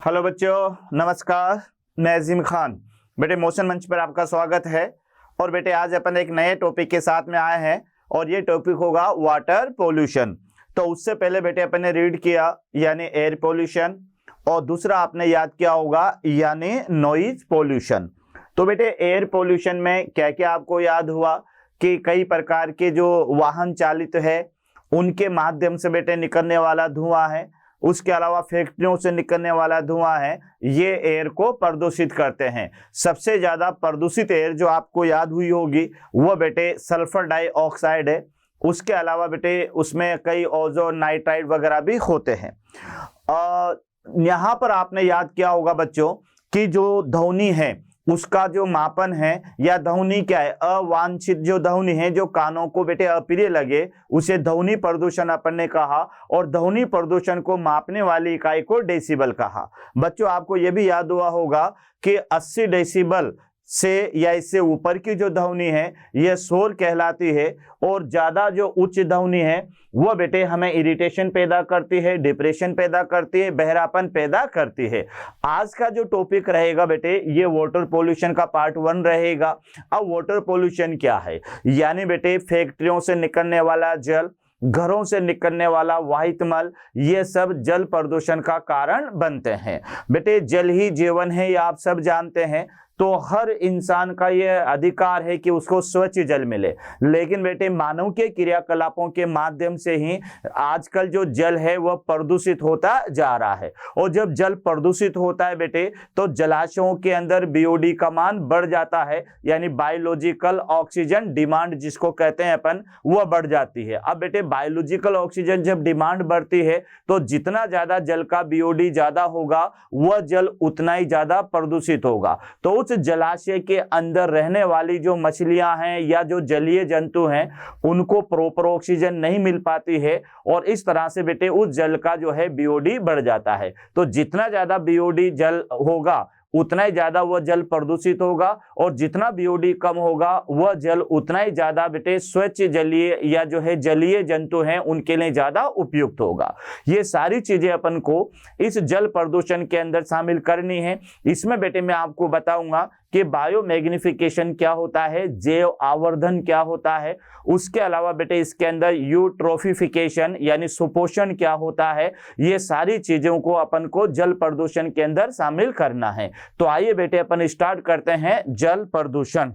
Hello बच्चों, नमस्कार। मैं अजीम खान। बेटे मोशन मंच पर आपका स्वागत है। और बेटे आज अपन एक नए टॉपिक के साथ में आए हैं और ये टॉपिक होगा वाटर पोल्यूशन। तो उससे पहले बेटे अपन ने रीड किया यानी एयर पोल्यूशन, और दूसरा आपने याद किया होगा यानी नॉइज पोल्यूशन। तो बेटे एयर पोल्यूशन में क्या क्या आपको याद हुआ कि कई प्रकार के जो वाहन चालित है उनके माध्यम से बेटे निकलने वाला धुआं है, उसके अलावा फैक्ट्रियों से निकलने वाला धुआं है, ये एयर को प्रदूषित करते हैं। सबसे ज्यादा प्रदूषित एयर जो आपको याद हुई होगी वो बेटे सल्फर डाइऑक्साइड है। उसके अलावा बेटे उसमें कई ओजोन नाइट्राइड वगैरह भी होते हैं। यहाँ पर आपने याद किया होगा बच्चों कि जो ध्वनि है उसका जो मापन है या ध्वनि क्या है, अवांछित जो ध्वनि है जो कानों को बेटे अप्रिय लगे उसे ध्वनि प्रदूषण अपन ने कहा, और ध्वनि प्रदूषण को मापने वाली इकाई को डेसिबल कहा। बच्चों आपको यह भी याद हुआ होगा कि 80 डेसिबल से या इससे ऊपर की जो ध्वनि है यह शोर कहलाती है, और ज्यादा जो उच्च ध्वनि है वह बेटे हमें इरिटेशन पैदा करती है, डिप्रेशन पैदा करती है, बहरापन पैदा करती है। आज का जो टॉपिक रहेगा बेटे ये वाटर पोल्यूशन का पार्ट 1 रहेगा। अब वाटर पोल्यूशन क्या है, यानी बेटे फैक्ट्रियों से निकलने वाला जल, घरों से निकलने वाला वाहित मल, ये सब जल प्रदूषण का कारण बनते हैं। बेटे जल ही जीवन है, ये आप सब जानते हैं। तो हर इंसान का यह अधिकार है कि उसको स्वच्छ जल मिले, लेकिन बेटे मानव के क्रियाकलापों के माध्यम से ही आजकल जो जल है वह प्रदूषित होता जा रहा है। और जब जल प्रदूषित होता है बेटे तो जलाशयों के अंदर बीओडी का मान बढ़ जाता है, यानी बायोलॉजिकल ऑक्सीजन डिमांड जिसको कहते हैं अपन, वह बढ़ जाती है। अब बेटे बायोलॉजिकल ऑक्सीजन जब डिमांड बढ़ती है तो जितना ज्यादा जल का बीओडी ज्यादा होगा वह जल उतना ही ज्यादा प्रदूषित होगा। तो उस जलाशय के अंदर रहने वाली जो मछलियां हैं या जो जलीय जंतु हैं उनको प्रॉपर ऑक्सीजन नहीं मिल पाती है, और इस तरह से बेटे उस जल का जो है बीओडी बढ़ जाता है। तो जितना ज्यादा बीओडी जल होगा उतना ही ज्यादा वह जल प्रदूषित होगा, और जितना बीओडी कम होगा वह जल उतना ही ज्यादा बेटे स्वच्छ जलीय या जो है जलीय जंतु हैं उनके लिए ज्यादा उपयुक्त होगा। ये सारी चीजें अपन को इस जल प्रदूषण के अंदर शामिल करनी है। इसमें बेटे मैं आपको बताऊंगा कि बायोमैग्निफिकेशन क्या होता है, जैव आवर्धन क्या होता है, उसके अलावा बेटे इसके अंदर यूट्रोफिफिकेशन यानी सुपोषण क्या होता है। ये सारी चीजों को अपन को जल प्रदूषण के अंदर शामिल करना है। तो आइए बेटे अपन स्टार्ट करते हैं जल प्रदूषण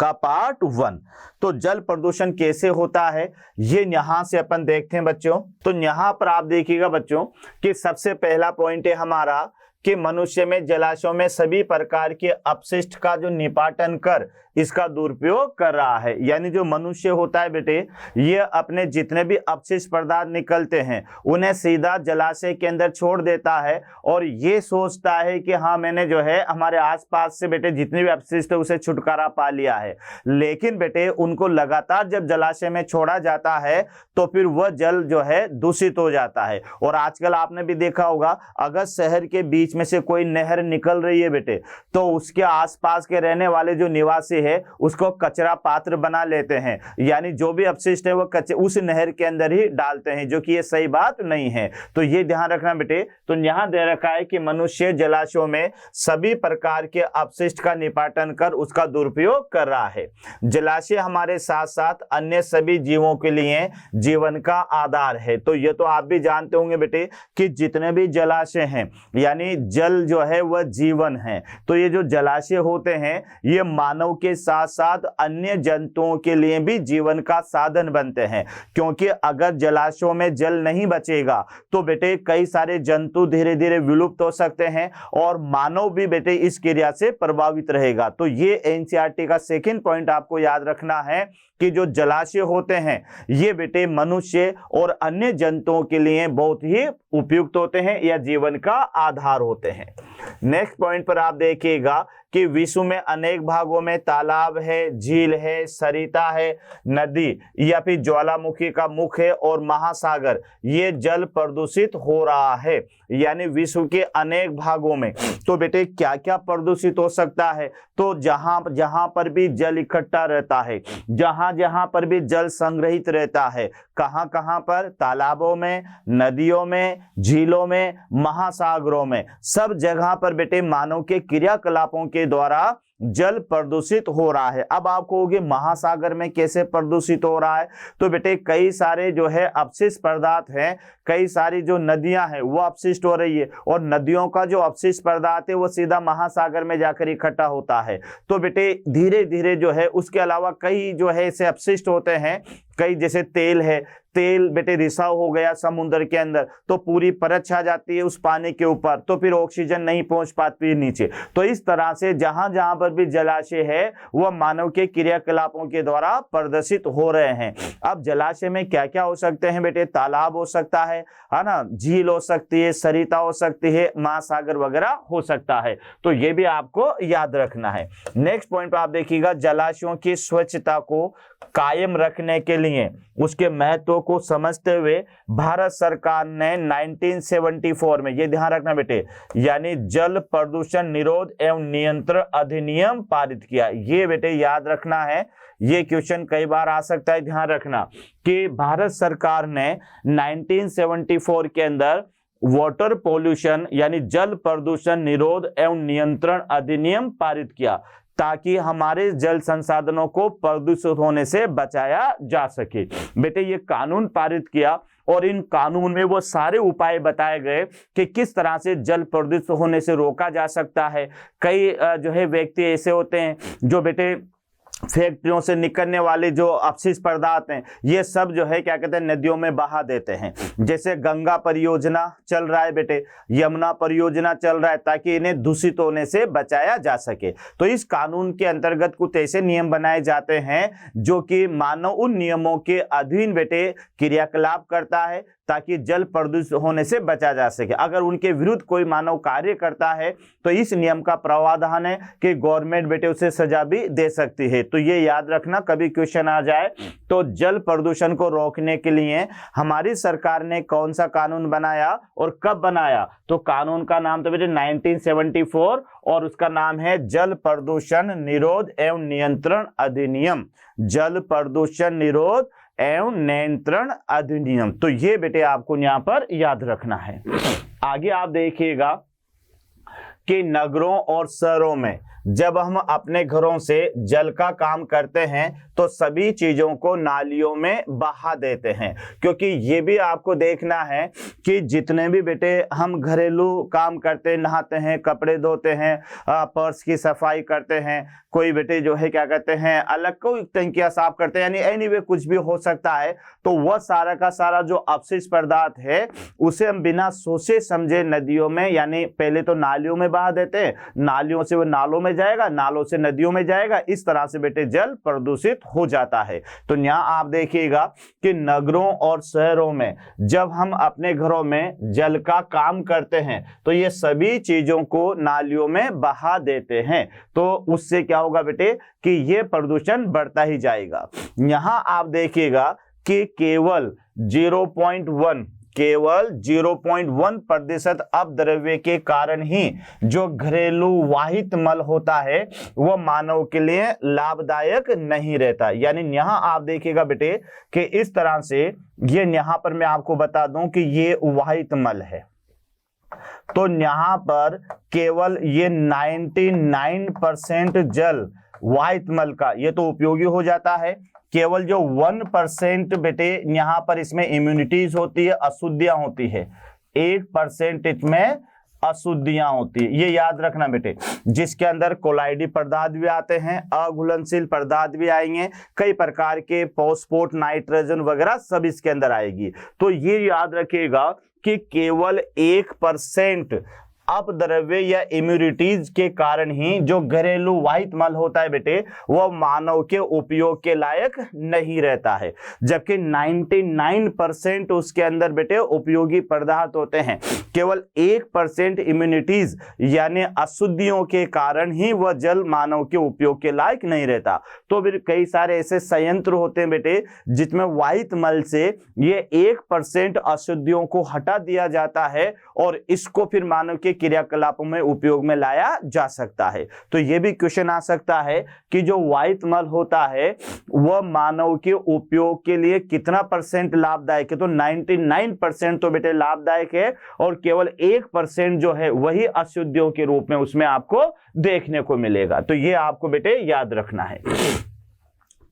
का पार्ट 1। तो जल प्रदूषण कैसे होता है ये यहां से अपन देखते हैं बच्चों। तो यहां पर आप देखिएगा बच्चों कि सबसे पहला पॉइंट है हमारा कि मनुष्य में जलाशयों में सभी प्रकार के अपशिष्ट का जो निपाटन कर इसका दुरुपयोग कर रहा है। यानी जो मनुष्य होता है बेटे ये अपने जितने भी अपशिष्ट पदार्थ निकलते हैं उन्हें सीधा जलाशय के अंदर छोड़ देता है, और ये सोचता है कि हाँ मैंने जो है हमारे आसपास से बेटे जितने भी अपशिष्ट है उसे छुटकारा पा लिया है। लेकिन बेटे उनको लगातार जब जलाशय में छोड़ा जाता है तो फिर वह जल जो है दूषित हो जाता है। और आजकल आपने भी देखा होगा अगर शहर के बीच में से कोई नहर निकल रही है बेटे तो उसके आसपास के रहने वाले जो निवासी है उसको कचरा पात्र बना लेते हैं, यानी जो भी अपशिष्ट है वो उस नहर के अंदर ही डालते हैं, जो कि ये सही बात नहीं है। तो ये ध्यान रखना बेटे। तो यहां दे रखा है कि मनुष्य जलाशयों में सभी प्रकार के अपशिष्ट का निपाटन कर उसका दुरुपयोग कर रहा है। जलाशय हमारे साथ साथ अन्य सभी जीवों के लिए जीवन का आधार है। तो ये तो आप भी जानते होंगे बेटे कि जितने भी जलाशय हैं यानी जल जो है वह जीवन है। तो ये जो जलाशय होते हैं ये मानव के साथ साथ अन्य जंतुओं के लिए भी जीवन का साधन बनते हैं, क्योंकि अगर जलाशयों में जल नहीं बचेगा तो बेटे कई सारे जंतु धीरे धीरे विलुप्त हो सकते हैं और मानव भी बेटे इस क्रिया से प्रभावित रहेगा। तो ये एनसीईआरटी का सेकंड पॉइंट आपको याद रखना है कि जो जलाशय होते हैं ये बेटे मनुष्य और अन्य जंतुओं के लिए बहुत ही उपयुक्त होते हैं या जीवन का आधार होते हैं। नेक्स्ट पॉइंट पर आप देखिएगा कि विश्व में अनेक भागों में तालाब है, झील है, सरिता है, नदी या फिर ज्वालामुखी का मुख है और महासागर, ये जल प्रदूषित हो रहा है। यानी विश्व के अनेक भागों में। तो बेटे क्या क्या प्रदूषित हो सकता है? तो जहां जहां पर भी जल इकट्ठा रहता है, जहां जहां पर भी जल संग्रहित रहता है, कहां कहां पर? तालाबों में, नदियों में, झीलों में, महासागरों में, सब जगह पर बेटे मानव के क्रियाकलापों के द्वारा जल प्रदूषित हो रहा है। अब आप कहोगे महासागर में कैसे प्रदूषित हो रहा है? तो बेटे कई सारे जो है अपशिष्ट पदार्थ हैं, कई सारी जो नदियां हैं वो अपशिष्ट हो रही है, और नदियों का जो अपशिष्ट पदार्थ है वो सीधा महासागर में जाकर इकट्ठा होता है। तो बेटे धीरे धीरे जो है उसके अलावा कई जो है ऐसे अपशिष्ट होते हैं, कई जैसे तेल है, तेल बेटे रिसाव हो गया समुद्र के अंदर तो पूरी परत छा जाती है उस पानी के ऊपर, तो फिर ऑक्सीजन नहीं पहुंच पाती है नीचे। तो इस तरह से जहां जहां पर भी जलाशय है वह मानव के क्रियाकलापों के द्वारा प्रदूषित हो रहे हैं। अब जलाशय में क्या क्या हो सकते हैं बेटे? तालाब हो सकता है ना, झील हो सकती है, सरिता हो सकती है, महासागर वगैरह हो सकता है। तो ये भी आपको याद रखना है। नेक्स्ट पॉइंट पर आप देखिएगा, जलाशयों की स्वच्छता को कायम रखने के लिए उसके महत्व को समझते हुए भारत सरकार ने 1974 में, ये ध्यान रखना बेटे, यानी जल प्रदूषण निरोध एवं नियंत्रण अधिनियम पारित किया। ये बेटे याद रखना है, ये क्वेश्चन कई बार आ सकता है, ध्यान रखना कि भारत सरकार ने 1974 के अंदर वाटर पॉल्यूशन यानी जल प्रदूषण निरोध एवं नियंत्रण अधिनियम पारित किया ताकि हमारे जल संसाधनों को प्रदूषित होने से बचाया जा सके। बेटे ये कानून पारित किया और इन कानून में वो सारे उपाय बताए गए कि किस तरह से जल प्रदूषित होने से रोका जा सकता है। कई जो है व्यक्ति ऐसे होते हैं जो बेटे फैक्ट्रियों से निकलने वाले जो अपशिष्ट पदार्थ हैं ये सब जो है क्या कहते हैं नदियों में बहा देते हैं। जैसे गंगा परियोजना चल रहा है बेटे, यमुना परियोजना चल रहा है ताकि इन्हें दूषित होने से बचाया जा सके। तो इस कानून के अंतर्गत कुछ ऐसे नियम बनाए जाते हैं जो कि मानव उन नियमों के अधीन बेटे क्रियाकलाप करता है ताकि जल प्रदूषित होने से बचा जा सके। अगर उनके विरुद्ध कोई मानव कार्य करता है तो इस नियम का प्रावधान है कि गवर्नमेंट बेटे उसे सजा भी दे सकती है। तो ये याद रखना, कभी क्वेश्चन आ जाए तो जल प्रदूषण को रोकने के लिए हमारी सरकार ने कौन सा कानून बनाया और कब बनाया? तो कानून का नाम तो बेटे 1974 और उसका नाम है जल प्रदूषण निरोध एवं नियंत्रण अधिनियम। जल प्रदूषण निरोध एवं नियंत्रण अधिनियम। तो ये बेटे आपको यहां पर याद रखना है। आगे आप देखिएगा कि नगरों और शहरों में जब हम अपने घरों से जल का काम करते हैं तो सभी चीजों को नालियों में बहा देते हैं, क्योंकि ये भी आपको देखना है कि जितने भी बेटे हम घरेलू काम करते हैं, नहाते हैं, कपड़े धोते हैं, पर्स की सफाई करते हैं, कोई बेटे जो है क्या कहते हैं अलग कोई टंकियां साफ करते हैं, यानी एनीवे कुछ भी हो सकता है। तो वह सारा का सारा जो अपशिष्ट पदार्थ है उसे हम बिना सोचे समझे नदियों में, यानी पहले तो नालियों में बहा देते हैं, नालियों से वो नालों में जाएगा, नालों से नदियों में जाएगा, इस तरह से बेटे जल प्रदूषित हो जाता है। तो यहाँ आप देखिएगा कि नगरों और शहरों में जब हम अपने घरों में जल का काम करते हैं तो ये सभी चीजों को नालियों में बहा देते हैं। तो उससे क्या होगा बेटे कि ये प्रदूषण बढ़ता ही जाएगा। यहां आप देखिएगा कि केवल 0.1% अपद्रव्य के कारण ही जो घरेलू वाहित मल होता है वह मानव के लिए लाभदायक नहीं रहता। यानी यहां आप देखिएगा बेटे कि इस तरह से ये यहां पर मैं आपको बता दूं कि ये वाहित मल है, तो यहां पर केवल ये 99% जल वाहित मल का ये तो उपयोगी हो जाता है। केवल जो 1% बेटे यहां पर इसमें इम्यूनिटीज होती है, अशुद्धियां होती है, 1% इसमें अशुद्धियां होती है। ये याद रखना बेटे, जिसके अंदर कोलाइडी पदार्थ भी आते हैं, अघुलनशील पदार्थ भी आएंगे, कई प्रकार के फॉस्फेट, नाइट्रोजन वगैरह सब इसके अंदर आएगी। तो ये याद रखिएगा कि केवल 1% अपद्रव्य या इम्यूनिटीज के कारण ही जो घरेलू वाहित मल होता है बेटे वह मानव के उपयोग के लायक नहीं रहता है, जबकि 99% उसके अंदर बेटे उपयोगी पदार्थ होते हैं। केवल 1% इम्यूनिटीज यानी अशुद्धियों के कारण ही वह जल मानव के उपयोग के लायक नहीं रहता। तो फिर कई सारे ऐसे संयंत्र होते हैं बेटे जिसमें वाहित मल से ये 1% अशुद्धियों को हटा दिया जाता है और इसको फिर मानव के क्रियाकलापों में उपयोग में लाया जा सकता है। तो यह भी क्वेश्चन आ सकता है कि जो वाहित मल होता है वह मानव के उपयोग के लिए कितना परसेंट लाभदायक है। तो 99% तो बेटे लाभदायक है और केवल 1% जो है वही अशुद्धियों के रूप में उसमें आपको देखने को मिलेगा। तो यह आपको बेटे याद रखना है।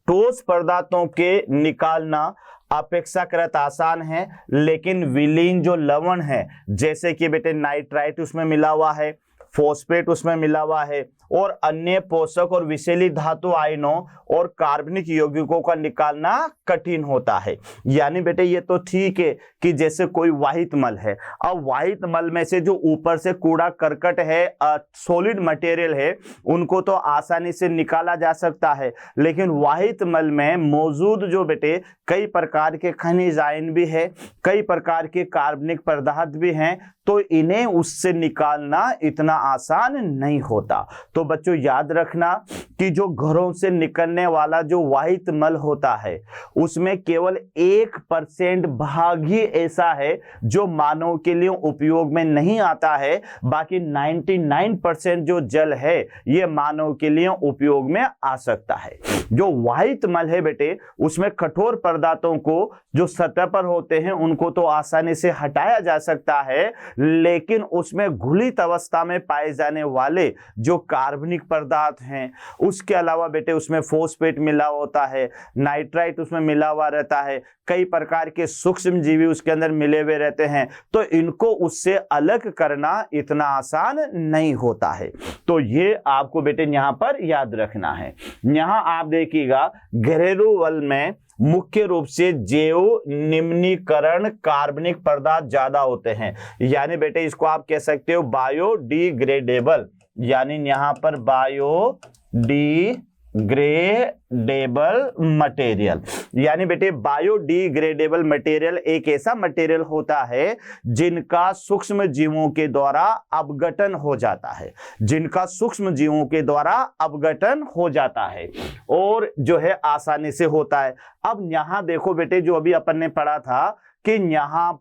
ठोस पदार्थों के निकालना अपेक्षाकृत आसान है, लेकिन विलीन जो लवण है जैसे कि बेटे नाइट्राइट उसमें मिला हुआ है, फॉस्फेट उसमें मिला हुआ है और अन्य पोषक और विषैली धातु आयनों और कार्बनिक यौगिकों का निकालना कठिन होता है। यानी बेटे ये तो ठीक है कि जैसे कोई वाहित मल है, अब वाहित मल में से जो ऊपर से कूड़ा करकट है, सॉलिड मटेरियल है, उनको तो आसानी से निकाला जा सकता है, लेकिन वाहित मल में मौजूद जो बेटे कई प्रकार के खनिज आयन भी है, कई प्रकार के कार्बनिक पदार्थ भी हैं, तो इन्हें उससे निकालना इतना आसान नहीं होता। तो बच्चों याद रखना कि जो घरों से निकलने वाला जो वाहित मल होता है उसमें केवल 1% भाग ही ऐसा है जो मानव के लिए उपयोग में नहीं आता है, बाकी 99% जो जल है ये मानव के लिए उपयोग में आ सकता है। जो वाहित मल है बेटे उसमें कठोर पदार्थों को जो सतह पर होते हैं उनको तो आसानी से हटाया जा सकता है, लेकिन उसमें घुलित अवस्था में पाए जाने वाले जो कार्बनिक पदार्थ हैं, उसके अलावा बेटे उसमें फॉस्फेट मिला होता है, नाइट्राइट उसमें मिला हुआ रहता है, कई प्रकार के सूक्ष्म जीवी उसके अंदर मिले हुए रहते हैं, तो इनको उससे अलग करना इतना आसान नहीं होता है। तो ये आपको बेटे यहां पर याद रखना है। यहां आप देखिएगा घरेलू वल में मुख्य रूप से जैव निम्नीकरण कार्बनिक पदार्थ ज्यादा होते हैं, यानी बेटे इसको आप कह सकते हो बायोडिग्रेडेबल, यानी यहां पर बायोडिग्रेडेबल मटेरियल, यानी बेटे बायोडिग्रेडेबल मटेरियल एक ऐसा मटेरियल होता है जिनका सूक्ष्म जीवों के द्वारा अपघटन हो जाता है, जिनका सूक्ष्म जीवों के द्वारा अपघटन हो जाता है और जो है आसानी से होता है। अब यहां देखो बेटे जो अभी अपन ने पढ़ा था कि यहां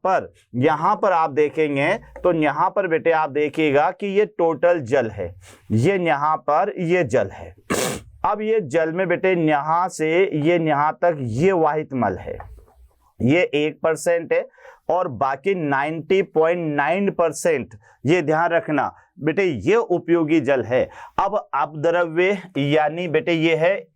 पर आप देखेंगे तो यहां पर बेटे आप देखिएगा कि ये टोटल जल है, ये यहां पर ये जल है। अब ये जल में बेटे यहां से ये यहां तक ये वाहित मल है, ये 1% है और बाकी 90.9% ये ध्यान रखना बेटे ये उपयोगी जल है। अब अपद्रव्य यानी बेटे ये है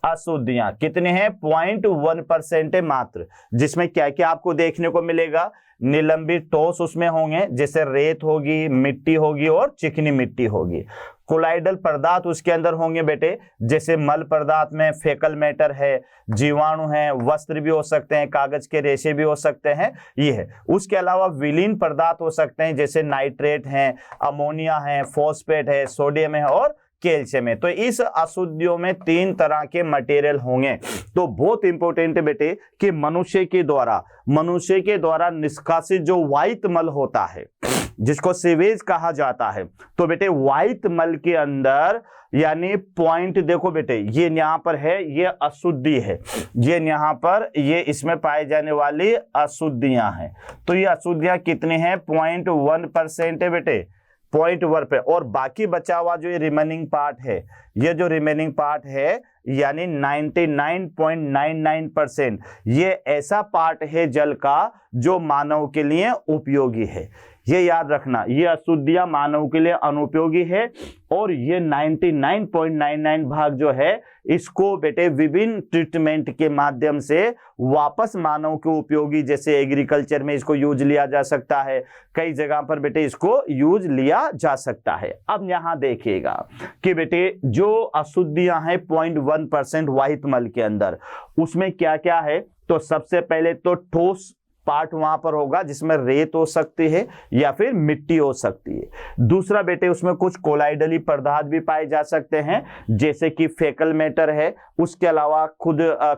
अशुद्धियां कितने हैं 0.1% है मात्र, जिसमें क्या क्या आपको देखने को मिलेगा, निलंबित ठोस उसमें होंगे जैसे रेत होगी, मिट्टी होगी और चिकनी मिट्टी होगी। कोलाइडल पदार्थ उसके अंदर होंगे बेटे जैसे मल पदार्थ में फेकल मैटर है, जीवाणु है, वस्त्र भी हो सकते हैं, कागज के रेशे भी हो सकते हैं, ये है। उसके अलावा विलीन पदार्थ हो सकते हैं जैसे नाइट्रेट है, अमोनिया है, फॉस्फेट है, सोडियम है और कैल्शियम है। तो इस अशुद्धियों में 3 तरह के मटेरियल होंगे। तो बहुत इंपॉर्टेंट है बेटे कि मनुष्य के द्वारा निष्कासित जो वाहित मल होता है जिसको सीवेज कहा जाता है, तो बेटे वाहित मल के अंदर यानी पॉइंट देखो बेटे ये यहाँ पर है, ये अशुद्धि है, ये यहाँ पर ये इसमें पाए जाने वाली अशुद्धियां हैं। तो ये अशुद्धियां कितने हैं 0.1% है बेटे, 0.1 पे, और बाकी बचा हुआ जो ये रिमेनिंग पार्ट है, ये जो रिमेनिंग पार्ट है यानी 99.99% ये ऐसा पार्ट है जल का जो मानव के लिए उपयोगी है। ये याद रखना, ये अशुद्धियां मानव के लिए अनुपयोगी है और ये 99.99 भाग जो है इसको बेटे विभिन्न ट्रीटमेंट के माध्यम से वापस मानव के उपयोगी, जैसे एग्रीकल्चर में इसको यूज लिया जा सकता है, कई जगह पर बेटे इसको यूज लिया जा सकता है। अब यहां देखिएगा कि बेटे जो अशुद्धियां हैं 0.1% वाहित मल के अंदर, उसमें क्या क्या है। तो सबसे पहले तो ठोस पार्ट वहां पर होगा जिसमें रेत हो सकती है या फिर मिट्टी हो सकती है। दूसरा बेटे उसमें कुछ कोलाइडली पदार्थ भी पाए जा सकते हैं, जैसे कि फेकल मैटर है, उसके अलावा खुद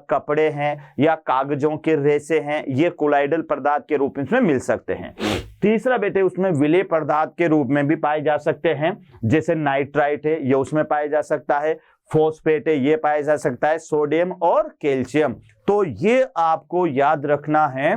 कपड़े हैं या कागजों के रेसे हैं, ये कोलाइडल पदार्थ के रूप में इसमें मिल सकते हैं। तीसरा बेटे उसमें विलेय पदार्थ के रूप में भी पाए जा सकते हैं, जैसे नाइट्राइट है, ये उसमें पाया जा सकता है, फॉस्फेट है, ये पाया जा सकता है, सोडियम और कैल्शियम। तो ये आपको याद रखना है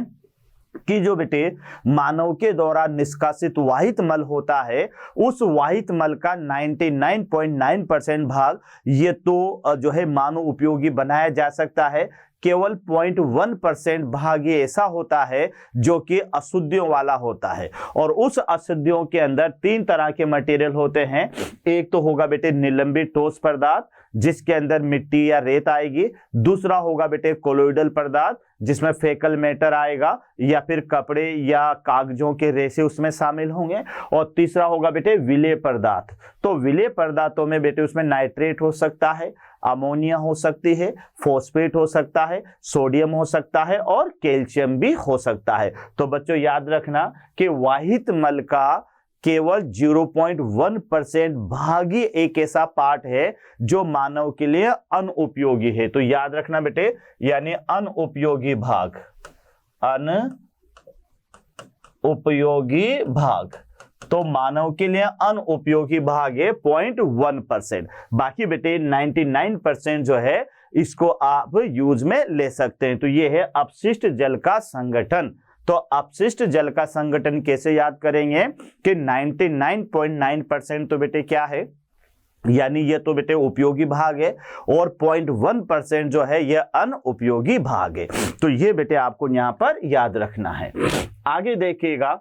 कि जो बेटे मानव के द्वारा निष्कासित वाहित मल होता है, उस वाहित मल का 99.9% भाग ये तो जो है मानव उपयोगी बनाया जा सकता है। केवल 0.1% भाग ये ऐसा होता है जो कि अशुद्धियों वाला होता है, और उस अशुद्धियों के अंदर 3 तरह के मटेरियल होते हैं। एक तो होगा बेटे निलंबित ठोस पदार्थ जिसके अंदर मिट्टी या रेत आएगी, दूसरा होगा बेटे कोलोइडल पदार्थ जिसमें फेकल मैटर आएगा या फिर कपड़े या कागजों के रेसे उसमें शामिल होंगे, और तीसरा होगा बेटे विलेय पदार्थ। तो विलेय पदार्थों में बेटे उसमें नाइट्रेट हो सकता है, अमोनिया हो सकती है, फॉस्फेट हो सकता है, सोडियम हो सकता है और कैल्शियम भी हो सकता है। तो बच्चों याद रखना कि वाहित मल का केवल 0.1% भाग ही एक ऐसा पार्ट है जो मानव के लिए अनुपयोगी है। तो याद रखना बेटे, यानी अनुपयोगी भाग, अनुपयोगी भाग तो मानव के लिए अनुपयोगी भाग है 0.1%। बाकी बेटे 99% जो है इसको आप यूज में ले सकते हैं। तो ये है अपशिष्ट जल का संगठन। तो अपशिष्ट जल का संगठन कैसे याद करेंगे कि 99.9% तो बेटे क्या है, यानी ये तो बेटे उपयोगी भाग है, और 0.1% जो है ये अनुपयोगी भाग है। तो ये बेटे आपको यहां पर याद रखना है। आगे देखिएगा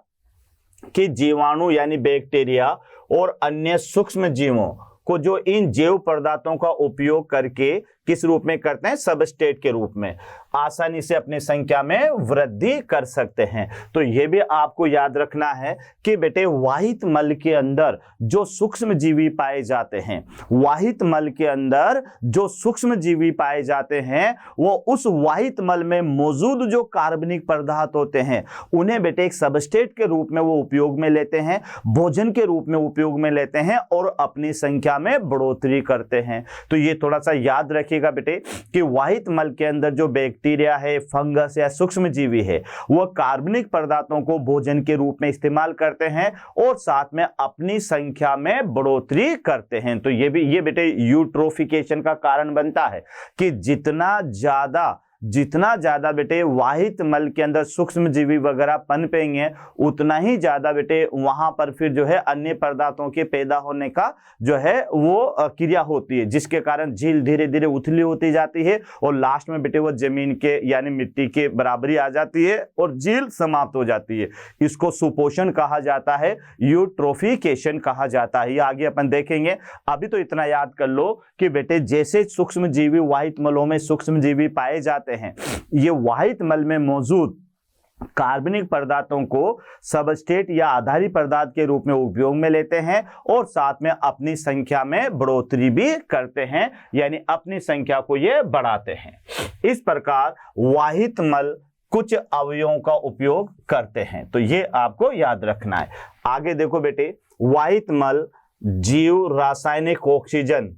कि जीवाणु यानी बैक्टीरिया और अन्य सूक्ष्म जीवों को जो इन जैव पदार्थों का उपयोग करके किस रूप में करते हैं, सबस्ट्रेट के रूप में आसानी से अपनी संख्या में वृद्धि कर सकते हैं। तो यह भी आपको याद रखना है कि बेटे वाहित मल के अंदर जो सूक्ष्म जीवी पाए जाते हैं, वाहित मल के अंदर जो सूक्ष्म जीवी पाए जाते हैं, वो उस वाहित मल में मौजूद जो कार्बनिक पदार्थ होते हैं उन्हें बेटे एक सबस्ट्रेट के रूप में वो उपयोग में लेते हैं, भोजन के रूप में उपयोग में लेते हैं और अपनी संख्या में बढ़ोतरी करते हैं। तो ये थोड़ा सा याद रखिएगा बेटे कि वाहित मल के अंदर जो बैक्टीरिया है, फंगस या सूक्ष्म जीवी है, वह कार्बनिक पदार्थों को भोजन के रूप में इस्तेमाल करते हैं और साथ में अपनी संख्या में बढ़ोतरी करते हैं। तो ये बेटे यूट्रोफिकेशन का कारण बनता है कि जितना ज्यादा बेटे वाहित मल के अंदर सूक्ष्म जीवी वगैरह पनपेंगे, उतना ही ज्यादा बेटे वहां पर फिर जो है अन्य पदार्थों के पैदा होने का जो है वो क्रिया होती है, जिसके कारण झील धीरे धीरे उथली होती जाती है और लास्ट में बेटे वो जमीन के यानी मिट्टी के बराबरी आ जाती है और झील समाप्त हो जाती है। इसको सुपोषण कहा जाता है, यूट्रोफिकेशन कहा जाता है। ये आगे अपन देखेंगे। अभी तो इतना याद कर लो कि बेटे जैसे सूक्ष्म जीवी वाहित मलों में सूक्ष्म जीवी पाए जाते हैं, ये वाहित मल में मौजूद कार्बनिक पदार्थों को सबस्ट्रेट या आधारी पदार्थ के रूप में उपयोग में लेते हैं और साथ में अपनी संख्या में बढ़ोतरी भी करते हैं, यानी अपनी संख्या को ये बढ़ाते हैं। इस प्रकार वाहित मल कुछ अवयवों का उपयोग करते हैं। तो ये आपको याद रखना है। आगे देखो बेटे, वाहित मल जीव रासायनिक ऑक्सीजन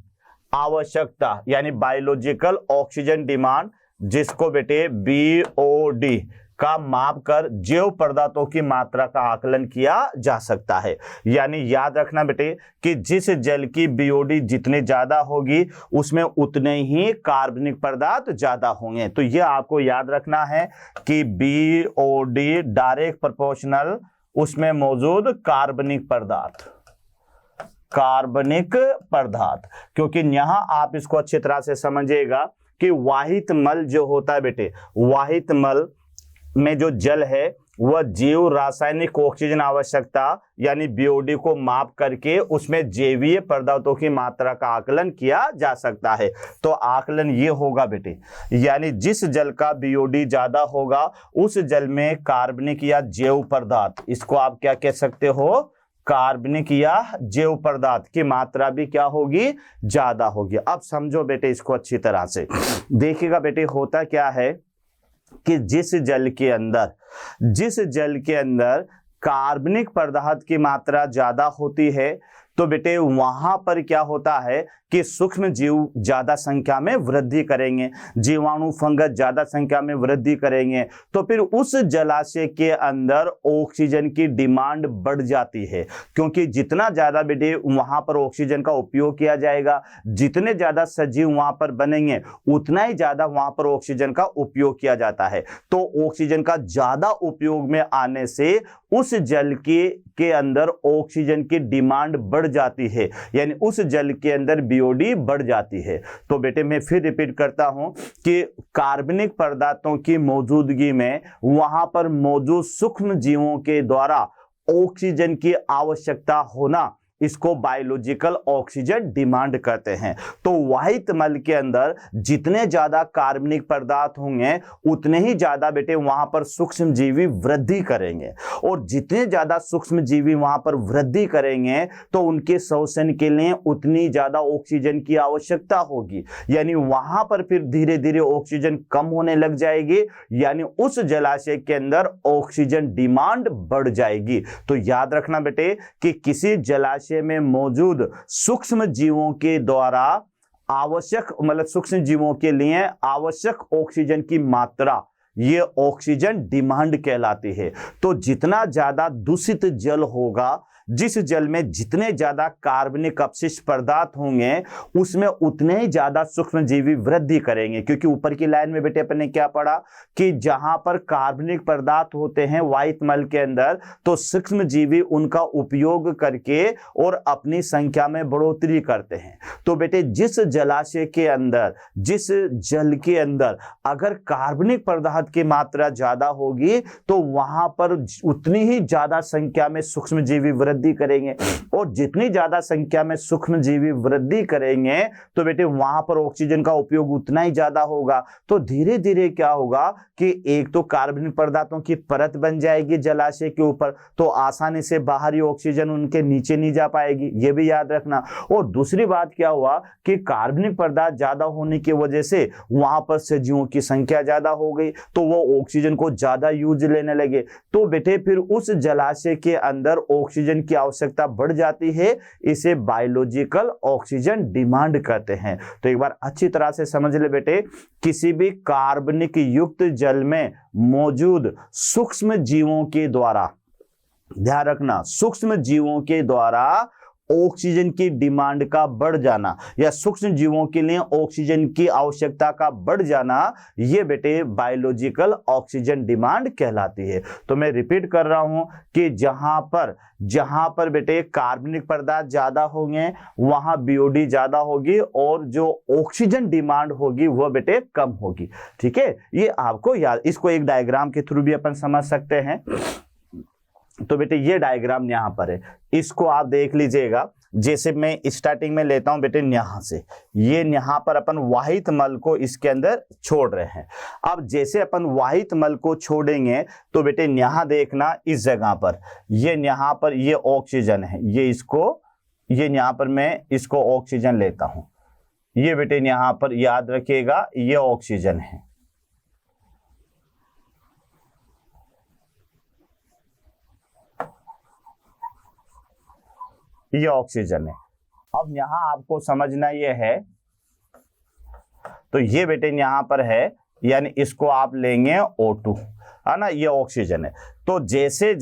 आवश्यकता यानी बायोलॉजिकल ऑक्सीजन डिमांड, जिसको बेटे बीओडी का माप कर जैव पदार्थों की मात्रा का आकलन किया जा सकता है। यानी याद रखना बेटे कि जिस जल की बीओडी जितनी ज्यादा होगी उसमें उतने ही कार्बनिक पदार्थ ज्यादा होंगे। तो ये आपको याद रखना है कि बीओडी डायरेक्ट प्रोपोर्शनल उसमें मौजूद कार्बनिक पदार्थ, क्योंकि यहां आप इसको अच्छी तरह से समझिएगा कि वाहित मल जो होता है बेटे, वाहित मल में जो जल है वह जीव रासायनिक ऑक्सीजन आवश्यकता यानी बीओडी को माप करके उसमें जैवीय पदार्थों की मात्रा का आकलन किया जा सकता है। तो आकलन ये होगा बेटे, यानी जिस जल का बीओडी ज्यादा होगा उस जल में कार्बनिक या जैव पदार्थ, इसको आप क्या कह सकते हो, कार्बनिक या जैव पदार्थ की मात्रा भी क्या होगी, ज्यादा होगी। अब समझो बेटे इसको अच्छी तरह से देखिएगा बेटे, होता क्या है कि जिस जल के अंदर कार्बनिक पदार्थ की मात्रा ज्यादा होती है तो बेटे वहां पर क्या होता है कि सूक्ष्म जीव ज्यादा संख्या में वृद्धि करेंगे, जीवाणु फंगस ज्यादा संख्या में वृद्धि करेंगे, तो फिर उस जलाशय के अंदर ऑक्सीजन की डिमांड बढ़ जाती है, क्योंकि जितना ज्यादा बेटे वहां पर ऑक्सीजन का उपयोग किया जाएगा, जितने ज्यादा सजीव वहां पर बनेंगे उतना ही ज्यादा वहां पर ऑक्सीजन का उपयोग किया जाता है। तो ऑक्सीजन का ज्यादा उपयोग में आने से उस जल के अंदर ऑक्सीजन की डिमांड बढ़ जाती है, यानी उस जल के अंदर बीओडी बढ़ जाती है। तो बेटे मैं फिर रिपीट करता हूं कि कार्बनिक पदार्थों की मौजूदगी में वहां पर मौजूद सूक्ष्म जीवों के द्वारा ऑक्सीजन की आवश्यकता होना, इसको बायोलॉजिकल ऑक्सीजन डिमांड करते हैं। तो वाहित मल के अंदर जितने ज्यादा कार्बनिक पदार्थ होंगे उतने ही ज्यादा बेटे वहां पर सूक्ष्म जीवी वृद्धि करेंगे, और जितने ज्यादा सूक्ष्म जीवी वहां पर वृद्धि करेंगे तो उनके श्वसन के लिए उतनी ज्यादा ऑक्सीजन की आवश्यकता होगी, यानी वहां पर फिर धीरे धीरे ऑक्सीजन कम होने लग जाएगी, यानी उस जलाशय के अंदर ऑक्सीजन डिमांड बढ़ जाएगी। तो याद रखना बेटे कि किसी जलाशय में मौजूद सूक्ष्म जीवों के द्वारा आवश्यक, मतलब सूक्ष्म जीवों के लिए आवश्यक ऑक्सीजन की मात्रा, ये ऑक्सीजन डिमांड कहलाती है। तो जितना ज्यादा दूषित जल होगा, जिस जल में जितने ज्यादा कार्बनिक अपशिष्ट पदार्थ होंगे उसमें उतने ही ज्यादा सूक्ष्म जीवी वृद्धि करेंगे, क्योंकि ऊपर की लाइन में बेटे अपन ने क्या पढ़ा कि जहां पर कार्बनिक पदार्थ होते हैं वाहित मल के अंदर, तो सूक्ष्म जीवी उनका उपयोग करके और अपनी संख्या में बढ़ोतरी करते हैं। तो बेटे जिस जलाशय के अंदर, जिस जल के अंदर अगर कार्बनिक पदार्थ की मात्रा ज्यादा होगी तो वहां पर उतनी ही ज्यादा संख्या में सूक्ष्म जीवी वृद्धि करेंगे, और जितनी ज्यादा संख्या में सूक्ष्म जीवी वृद्धि करेंगे तो बेटे वहां पर ऑक्सीजन का उपयोग उतना ही ज्यादा होगा। तो धीरे धीरे क्या होगा कि एक तो कार्बनिक पदार्थों की परत बन जाएगी जलाशय के ऊपर, तो आसानी से बाहरी ऑक्सीजन उनके नीचे नहीं जा पाएगी, ये भी याद रखना। और दूसरी बात क्या हुआ कि कार्बनिक पदार्थ ज्यादा होने की वजह से वहां पर सजीवों की संख्या ज्यादा हो गई, तो वो ऑक्सीजन को ज्यादा यूज लेने लगे, तो बेटे फिर उस जलाशय के अंदर ऑक्सीजन की आवश्यकता बढ़ जाती है। इसे बायोलॉजिकल ऑक्सीजन डिमांड कहते हैं। तो एक बार अच्छी तरह से समझ ले बेटे, किसी भी कार्बनिक युक्त जल में मौजूद सूक्ष्म जीवों के द्वारा, ध्यान रखना, सूक्ष्म जीवों के द्वारा ऑक्सीजन की डिमांड का बढ़ जाना या सूक्ष्म जीवों के लिए ऑक्सीजन की आवश्यकता का बढ़ जाना, ये बेटे बायोलॉजिकल ऑक्सीजन डिमांड कहलाती है। तो मैं रिपीट कर रहा हूं कि जहां पर बेटे कार्बनिक पदार्थ ज्यादा होंगे वहां बीओडी ज्यादा होगी, और जो ऑक्सीजन डिमांड होगी वह बेटे कम होगी। ठीक है, ये आपको याद, इसको एक डायग्राम के थ्रू भी अपन समझ सकते हैं। तो बेटे ये डायग्राम यहां पर है, इसको आप देख लीजिएगा। जैसे मैं स्टार्टिंग में लेता हूं बेटे यहां से, ये यहां पर अपन वाहित मल को इसके अंदर छोड़ रहे हैं। अब जैसे अपन वाहित मल को छोड़ेंगे तो बेटे यहां देखना, इस जगह पर यहां पर ये ऑक्सीजन है, ये यहां पर मैं इसको ऑक्सीजन लेता हूं, ये बेटे यहां पर याद रखिएगा ये ऑक्सीजन है, ये ऑक्सीजन है। अब यहां आपको समझना ये है, तो ये बेटे यहां पर है, यानी इसको आप लेंगे O2, है ना, ये ऑक्सीजन है। तो जैसे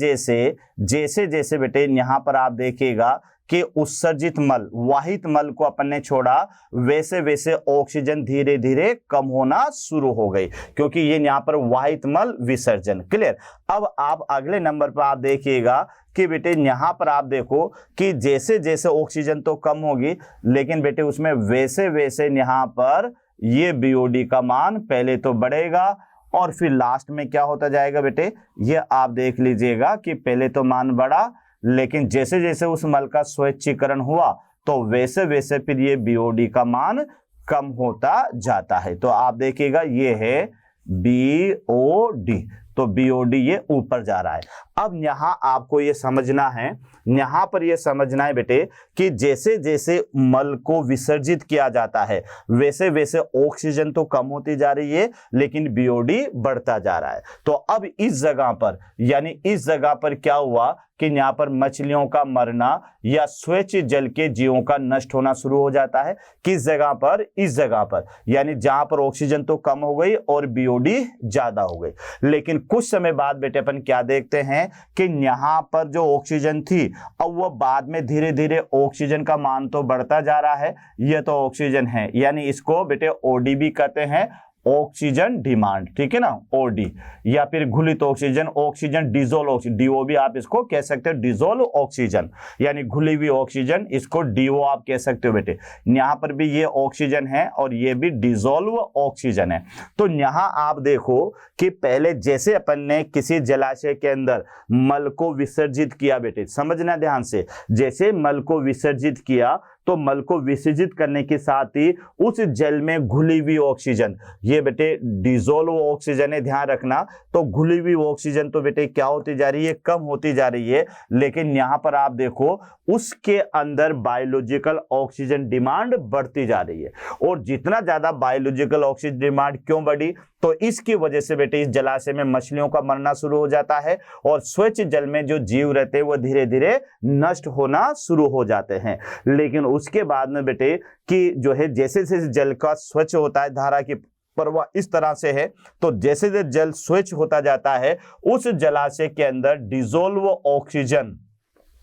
जैसे बेटे यहां पर आप देखिएगा कि उत्सर्जित मल, वाहित मल को अपन ने छोड़ा, वैसे वैसे ऑक्सीजन धीरे धीरे कम होना शुरू हो गई, क्योंकि ये यहाँ पर वाहित मल विसर्जन। क्लियर। अब आप अगले नंबर पर आप देखिएगा कि बेटे यहाँ पर आप देखो कि जैसे जैसे ऑक्सीजन तो कम होगी, लेकिन बेटे उसमें वैसे वैसे यहाँ पर ये बीओडी का मान पहले तो बढ़ेगा और फिर लास्ट में क्या होता जाएगा बेटे, ये आप देख लीजिएगा कि पहले तो मान बढ़ा, लेकिन जैसे जैसे उस मल का स्वैच्छीकरण हुआ तो वैसे वैसे फिर ये बीओडी का मान कम होता जाता है। तो आप देखिएगा ये है बीओडी। तो बीओडी ये ऊपर जा रहा है। अब यहाँ आपको ये समझना है, यहाँ पर ये समझना है बेटे कि जैसे जैसे मल को विसर्जित किया जाता है वैसे वैसे ऑक्सीजन तो कम होती जा रही है लेकिन बीओडी बढ़ता जा रहा है। तो अब इस जगह पर यानी इस जगह पर क्या हुआ कि यहाँ पर मछलियों का मरना या स्वच्छ जल के जीवों का नष्ट होना शुरू हो जाता है। किस जगह पर? इस जगह पर, यानी जहां पर ऑक्सीजन तो कम हो गई और बीओडी ज्यादा हो गई। लेकिन कुछ समय बाद बेटे अपन क्या देखते हैं कि यहाँ पर जो ऑक्सीजन थी अब वो बाद में धीरे धीरे ऑक्सीजन का मान तो बढ़ता जा रहा है। ये तो ऑक्सीजन है, यानी इसको बेटे ओडी भी कहते हैं, ऑक्सीजन डिमांड, ठीक है ना, ओडी, या फिर घुलित oxygen, oxygen dissolve oxygen, DO भी आप इसको कह सकते हो, डिजोल्व ऑक्सीजन यानी घुली हुई ऑक्सीजन, इसको डीओ आप कह सकते हो बेटे। यहाँ पर भी ये ऑक्सीजन है और ये भी डिजोल्व ऑक्सीजन है। तो यहाँ आप देखो कि पहले जैसे अपन ने किसी जलाशय के अंदर मल को विसर्जित किया बेटे, समझना ध्यान से, जैसे मल को विसर्जित किया तो मल को विसर्जित करने के साथ ही उस जल में घुली हुई ऑक्सीजन, ये बेटे डिजोल्व ऑक्सीजन है, ध्यान रखना। तो घुली हुई ऑक्सीजन तो बेटे क्या होती जा रही है? कम होती जा रही है। लेकिन यहां पर आप देखो उसके अंदर बायोलॉजिकल ऑक्सीजन डिमांड बढ़ती जा रही है। और जितना ज्यादा बायोलॉजिकल ऑक्सीजन डिमांड क्यों बढ़ी? तो इसकी वजह से बेटे इस जलाशय में मछलियों का मरना शुरू हो जाता है और स्वच्छ जल में जो जीव रहते हैं वो धीरे धीरे नष्ट होना शुरू हो जाते हैं। लेकिन उसके बाद में बेटे कि जो है जैसे जैसे जल का स्वच्छ होता है, धारा की प्रवाह इस तरह से है, तो जैसे जैसे जल स्वच्छ होता जाता है उस जलाशय के अंदर डिजोल्व ऑक्सीजन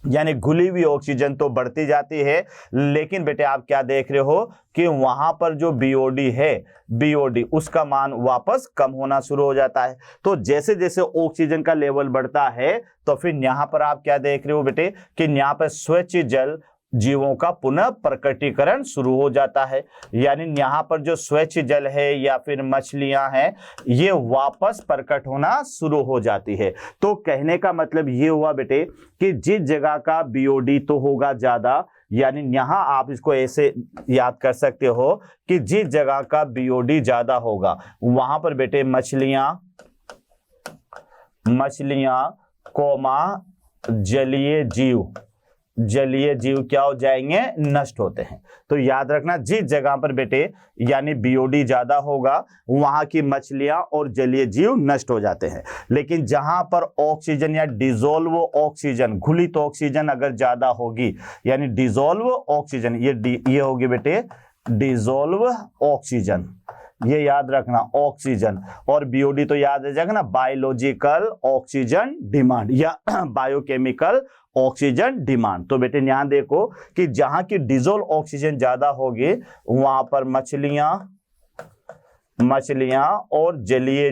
यानी घुली हुई ऑक्सीजन तो बढ़ती जाती है। लेकिन बेटे आप क्या देख रहे हो कि वहां पर जो बीओडी है, बीओडी उसका मान वापस कम होना शुरू हो जाता है। तो जैसे जैसे ऑक्सीजन का लेवल बढ़ता है तो फिर यहां पर आप क्या देख रहे हो बेटे कि यहां पर स्वच्छ जल जीवों का पुनः प्रकटीकरण शुरू हो जाता है। यानी यहाँ पर जो स्वच्छ जल है या फिर मछलियां हैं ये वापस प्रकट होना शुरू हो जाती है। तो कहने का मतलब ये हुआ बेटे कि जिस जगह का बीओडी तो होगा ज्यादा, यानी यहां आप इसको ऐसे याद कर सकते हो कि जिस जगह का बीओडी ज्यादा होगा वहां पर बेटे मछलियां कोमा जलीय जीव क्या हो जाएंगे? नष्ट होते हैं। तो याद रखना जिस जगह पर बेटे यानी बीओडी ज्यादा होगा वहां की मछलियां और जलीय जीव नष्ट हो जाते हैं। लेकिन जहां पर ऑक्सीजन या डिजोल्व ऑक्सीजन, घुलित ऑक्सीजन अगर ज्यादा होगी यानी डिजोल्व ऑक्सीजन, ये होगी बेटे डिजोल्व ऑक्सीजन, ये याद रखना ऑक्सीजन, और बीओडी तो याद रह जाएगा ना, बायोलॉजिकल ऑक्सीजन डिमांड या बायोकेमिकल ऑक्सीजन डिमांड। तो बेटे यहां देखो कि जहां की डिजोल्व ऑक्सीजन ज्यादा होगी वहां पर मछलियां और जलीय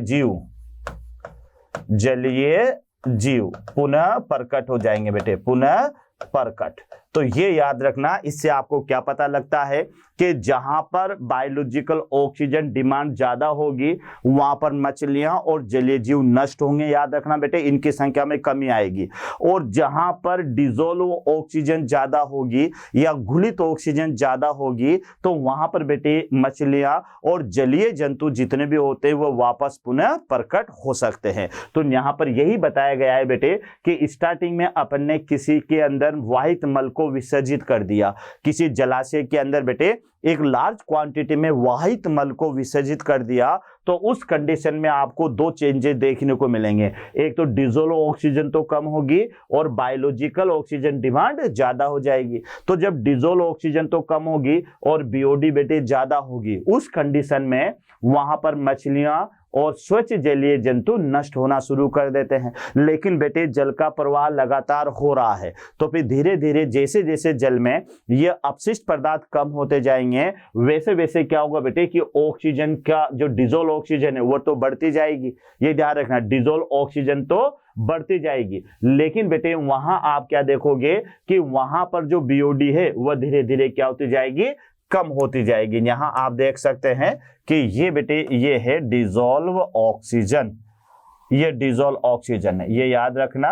जीव पुनः प्रकट हो जाएंगे बेटे, पुनः प्रकट। तो ये याद रखना, इससे आपको क्या पता लगता है कि जहां पर बायोलॉजिकल ऑक्सीजन डिमांड ज्यादा होगी वहां पर मछलियां और जलीय जीव नष्ट होंगे। याद रखना बेटे इनकी संख्या में कमी आएगी। और जहां पर डिजोल्व ऑक्सीजन ज्यादा होगी या घुलित ऑक्सीजन ज्यादा होगी तो वहां पर बेटे मछलियां और जलीय जंतु जितने भी होते हैं वो वापस पुनः प्रकट हो सकते हैं। तो यहां पर यही बताया गया है बेटे कि स्टार्टिंग में अपन ने किसी के अंदर वाहित मल को विसर्जित कर दिया, किसी जलाशय के अंदर बेटे एक लार्ज क्वांटिटी में वाहित मल को विसर्जित कर दिया तो उस कंडीशन में आपको दो चेंजेस देखने को मिलेंगे। एक तो डिजोल्व ऑक्सीजन तो कम होगी और बायोलॉजिकल ऑक्सीजन डिमांड ज्यादा हो जाएगी। तो जब डिजोल्व ऑक्सीजन तो कम होगी और बीओडी बेटे ज्यादा होगी, उस कंडीशन में वहां पर मछलियां और स्वच्छ जलीय जंतु नष्ट होना शुरू कर देते हैं। लेकिन बेटे जल का प्रवाह लगातार हो रहा है तो फिर धीरे धीरे जैसे जैसे जल में ये अपशिष्ट पदार्थ कम होते जाएंगे वैसे वैसे क्या होगा बेटे कि ऑक्सीजन का जो डिजोल्व ऑक्सीजन है वो तो बढ़ती जाएगी। ये ध्यान रखना, डिजोल्व ऑक्सीजन तो बढ़ती जाएगी। लेकिन बेटे वहां आप क्या देखोगे कि वहां पर जो बीओडी है वह धीरे धीरे क्या होती जाएगी? कम होती जाएगी। यहां आप देख सकते हैं कि ये बेटे ये है डिजोल्व ऑक्सीजन, ये डिजोल्व ऑक्सीजन है, ये याद रखना,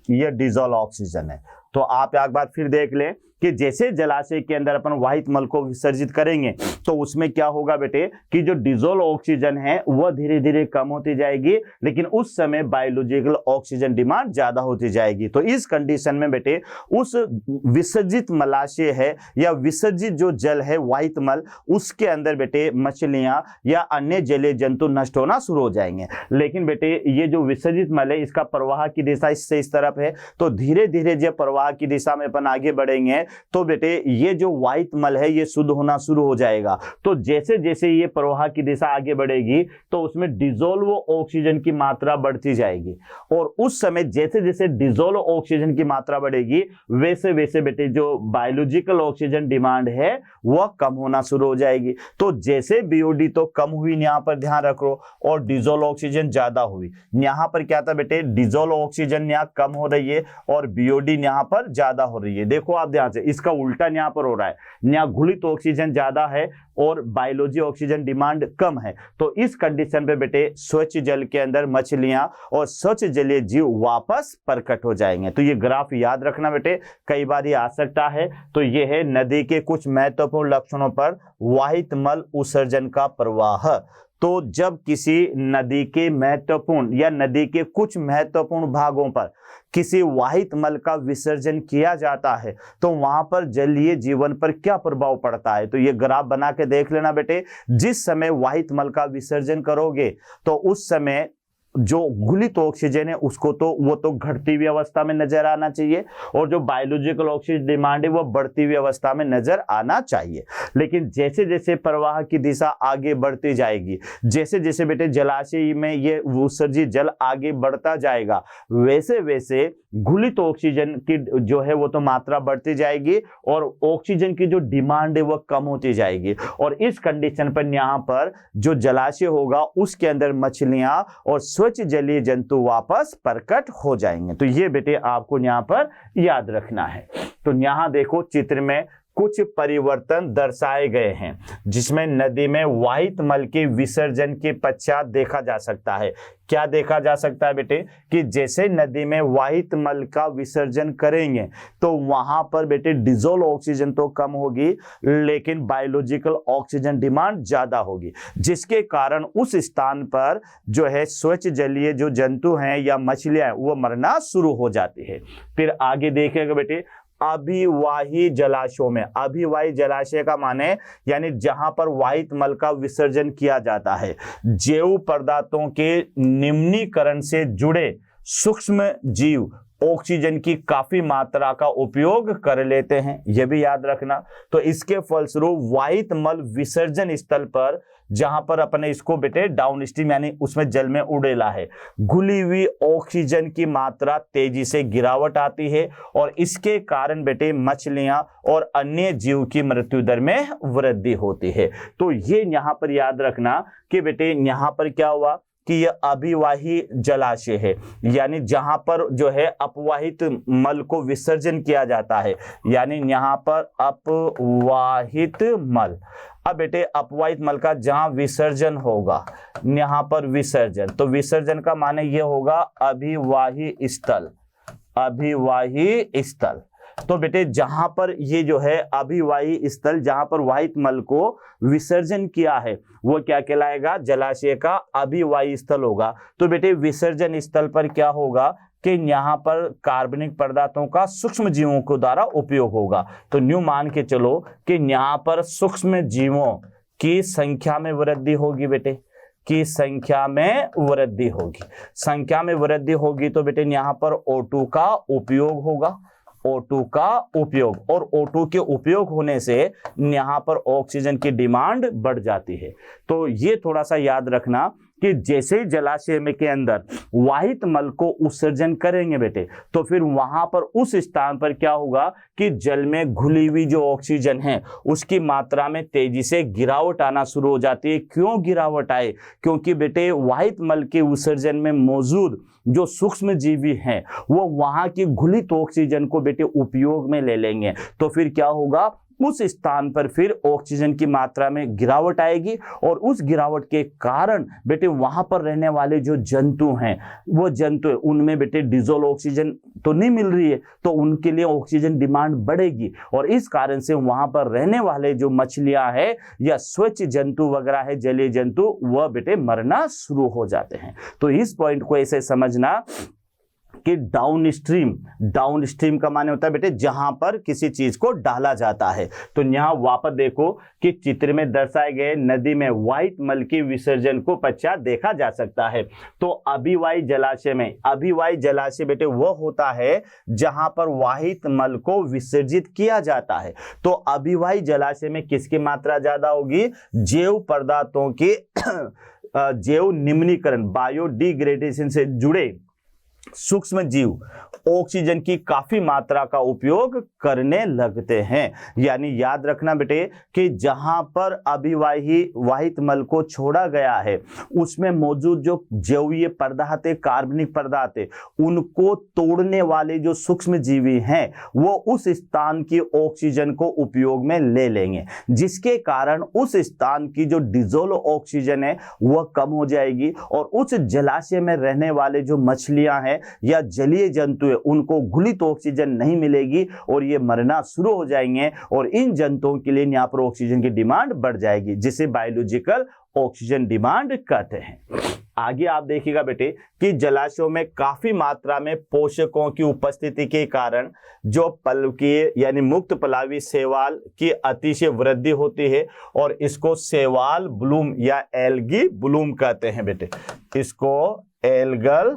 ये डिजोल्व ऑक्सीजन है। तो आप एक बार फिर देख लें कि जैसे जलाशय के अंदर अपन वाहित मल को विसर्जित करेंगे तो उसमें क्या होगा बेटे कि जो डिजोल्व ऑक्सीजन है वह धीरे धीरे कम होती जाएगी, लेकिन उस समय बायोलॉजिकल ऑक्सीजन डिमांड ज्यादा होती जाएगी। तो इस कंडीशन में बेटे उस विसर्जित मलाशय है या विसर्जित जो जल है वाहित मल, उसके अंदर बेटे मछलियां या अन्य जलीय जंतु नष्ट होना शुरू हो जाएंगे। लेकिन बेटे ये जो विसर्जित मल है इसका प्रवाह की दिशा इससे इस तरफ है, तो धीरे धीरे जब प्रवाह की दिशा में अपन आगे बढ़ेंगे तो बेटे ये जो वाहित मल है ये शुद्ध होना शुरू हो जाएगा। तो जैसे जैसे ये प्रवाह की दिशा आगे बढ़ेगी तो उसमें डिजोल्व ऑक्सीजन की मात्रा बढ़ती जाएगी, और उस समय जैसे जैसे डिजोल्व ऑक्सीजन की मात्रा बढ़ेगी वैसे वैसे बेटे जो बायोलॉजिकल ऑक्सीजन डिमांड है वह कम होना शुरू हो जाएगी। तो जैसे बीओडी तो कम हुई, यहाँ पर ध्यान रखो, और डिजोल्व ऑक्सीजन ज्यादा हुई। यहाँ पर क्या था बेटे, डिजोल्व ऑक्सीजन यहाँ कम हो रही है और बीओडी यहाँ पर ज्यादा हो रही है। देखो आप ध्यान से, इसका उल्टा यहाँ पर हो रहा है, यहाँ घुलित ऑक्सीजन ज्यादा है और बायोलॉजी ऑक्सीजन डिमांड कम है। तो इस कंडीशन पे बेटे स्वच्छ जल के अंदर मछलियां और स्वच्छ जलीय जीव वापस प्रकट हो जाएंगे। तो ये ग्राफ याद रखना बेटे, कई बार ये आ सकता है। तो ये है नदी के कुछ महत्वपूर्ण लक्षणों पर वाहित मल उत्सर्जन का प्रवाह। तो जब किसी नदी के महत्वपूर्ण या नदी के कुछ महत्वपूर्ण भागों पर किसी वाहित मल का विसर्जन किया जाता है तो वहां पर जलीय जीवन पर क्या प्रभाव पड़ता है। तो ये ग्राफ बना के देख लेना बेटे, जिस समय वाहित मल का विसर्जन करोगे तो उस समय जो घुलित ऑक्सीजन है उसको तो वो तो घटती हुई अवस्था में नजर आना चाहिए, और जो बायोलॉजिकल ऑक्सीजन डिमांड है वो बढ़ती हुई अवस्था में नजर आना चाहिए। लेकिन जैसे जैसे प्रवाह की दिशा आगे बढ़ती जाएगी, जैसे जैसे बेटे जलाशय में ये उत्सर्जित जल आगे बढ़ता जाएगा, वैसे वैसे घुलित ऑक्सीजन की जो है वो तो मात्रा बढ़ती जाएगी और ऑक्सीजन की जो डिमांड है वो कम होती जाएगी। और इस कंडीशन पर यहाँ पर जो जलाशय होगा उसके अंदर मछलियां और स्वच्छ जलीय जंतु वापस प्रकट हो जाएंगे। तो ये बेटे आपको यहाँ पर याद रखना है। तो यहाँ देखो चित्र में कुछ परिवर्तन दर्शाए गए हैं, जिसमें नदी में वाहित मल के विसर्जन के पश्चात देखा जा सकता है। क्या देखा जा सकता है बेटे कि जैसे नदी में वाहित मल का विसर्जन करेंगे तो वहां पर बेटे डिजोल्व ऑक्सीजन तो कम होगी, लेकिन बायोलॉजिकल ऑक्सीजन डिमांड ज्यादा होगी, जिसके कारण उस स्थान पर जो है स्वच्छ जलीय जो जंतु हैं या मछलियां वो मरना शुरू हो जाती है। फिर आगे देखेगा बेटे अभिवाही जलाशयों में, अभिवाही जलाशय का माने यानी जहां पर वाहित मल का विसर्जन किया जाता है, जैव पदार्थों के निम्नीकरण से जुड़े सूक्ष्म जीव ऑक्सीजन की काफी मात्रा का उपयोग कर लेते हैं, यह भी याद रखना। तो इसके फलस्वरूप वाहित मल विसर्जन स्थल पर जहां पर अपने इसको बेटे डाउन स्ट्रीम यानी उसमें जल में उड़ेला है, घुली हुई ऑक्सीजन की मात्रा तेजी से गिरावट आती है और इसके कारण बेटे मछलियां और अन्य जीव की मृत्यु दर में वृद्धि होती है। तो ये यहाँ पर याद रखना कि बेटे यहाँ पर क्या हुआ कि यह अभिवाही जलाशय है, यानी जहां पर जो है अपवाहित मल को विसर्जन किया जाता है, यानी यहाँ पर अपवाहित मल। अब बेटे अपवाहित मल का जहां विसर्जन होगा, यहाँ पर विसर्जन, तो विसर्जन का माने ये होगा अभिवाही स्थल, अभिवाही स्थल। तो बेटे जहां पर ये जो है अभिवाही स्थल जहां पर वाहित मल को विसर्जन किया है वो क्या कहलाएगा, जलाशय का अभिवाही स्थल होगा। तो बेटे विसर्जन स्थल पर क्या होगा कि यहाँ पर कार्बनिक पदार्थों का सूक्ष्म जीवों के द्वारा उपयोग होगा। तो न्यू मान के चलो कि यहाँ पर सूक्ष्म जीवों की संख्या में वृद्धि होगी बेटे, की संख्या में वृद्धि होगी, संख्या में वृद्धि होगी तो बेटे यहाँ पर O2 का उपयोग होगा, O2 का उपयोग, और O2 के उपयोग होने से यहाँ पर ऑक्सीजन की डिमांड बढ़ जाती है। तो ये थोड़ा सा याद रखना कि जैसे जलाशय में के अंदर वाहित मल को उत्सर्जन करेंगे बेटे तो फिर वहां पर उस स्थान पर क्या होगा कि जल में घुली हुई जो ऑक्सीजन है उसकी मात्रा में तेजी से गिरावट आना शुरू हो जाती है। क्यों गिरावट आए, क्योंकि बेटे वाहित मल के उत्सर्जन में मौजूद जो सूक्ष्म जीवी हैं वो वहां की घुलित ऑक्सीजन को बेटे उपयोग में ले लेंगे। तो फिर क्या होगा, उस स्थान पर फिर ऑक्सीजन की मात्रा में गिरावट आएगी और उस गिरावट के कारण बेटे वहां पर रहने वाले जो जंतु हैं, वो जंतु उनमें बेटे डिजोल्व ऑक्सीजन तो नहीं मिल रही है, तो उनके लिए ऑक्सीजन डिमांड बढ़ेगी और इस कारण से वहां पर रहने वाले जो मछलियां हैं या स्वच्छ जंतु वगैरह है, जलीय जंतु, वह बेटे मरना शुरू हो जाते हैं। तो इस पॉइंट को ऐसे समझना कि डाउन स्ट्रीम का माने होता है बेटे जहां पर किसी चीज को डाला जाता है। तो यहां वापस देखो कि चित्र में दर्शाए गए नदी में व्हाइट मल की विसर्जन को पश्चात देखा जा सकता है। तो अभिवाही जलाशय बेटे वह होता है जहां पर व्हाइट मल को विसर्जित किया जाता है। तो अभिवाही जलाशय में किसकी मात्रा ज्यादा होगी? जैव पदार्थों के जैव निम्नीकरण, बायोडिग्रेडेशन से जुड़े सूक्ष्म जीव ऑक्सीजन की काफी मात्रा का उपयोग करने लगते हैं। यानी याद रखना बेटे कि जहां पर अभिवाही वाहित मल को छोड़ा गया है उसमें मौजूद जो जैवीय पदार्थ है, कार्बनिक पदार्थ है, उनको तोड़ने वाले जो सूक्ष्म जीवी हैं वो उस स्थान की ऑक्सीजन को उपयोग में ले लेंगे, जिसके कारण उस स्थान की जो डिजोल्व ऑक्सीजन है वह कम हो जाएगी और उस जलाशय में रहने वाले जो मछलियां हैं या जलीय जंतु है उनको घुलित ऑक्सीजन नहीं मिलेगी और ये मरना शुरू हो जाएंगे और इन जंतुओं के लिए यहाँ पर ऑक्सीजन की डिमांड बढ़ जाएगी, जिसे बायोलॉजिकल ऑक्सीजन डिमांड कहते हैं। आगे आप देखिएगा बेटे कि जलाशयों में काफी मात्रा में पोषकों की उपस्थिति के कारण जो पलकीय यानी मुक्त पलावी शैवाल की अतिशय वृद्धि होती है और इसको शैवाल ब्लूम या एल्गी ब्लूम कहते हैं बेटे, इसको एल्गल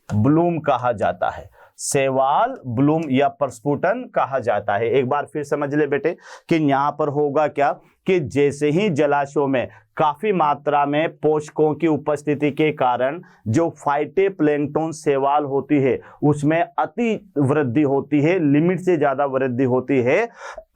ब्लूम कहा जाता है, शैवाल ब्लूम या प्रस्फुटन कहा जाता है। एक बार फिर समझ ले बेटे कि यहां पर होगा क्या कि जैसे ही जलाशयों में काफी मात्रा में पोषकों की उपस्थिति के कारण जो फाइटोप्लैंक्टन शैवाल होती है उसमें अति वृद्धि होती है, लिमिट से ज्यादा वृद्धि होती है,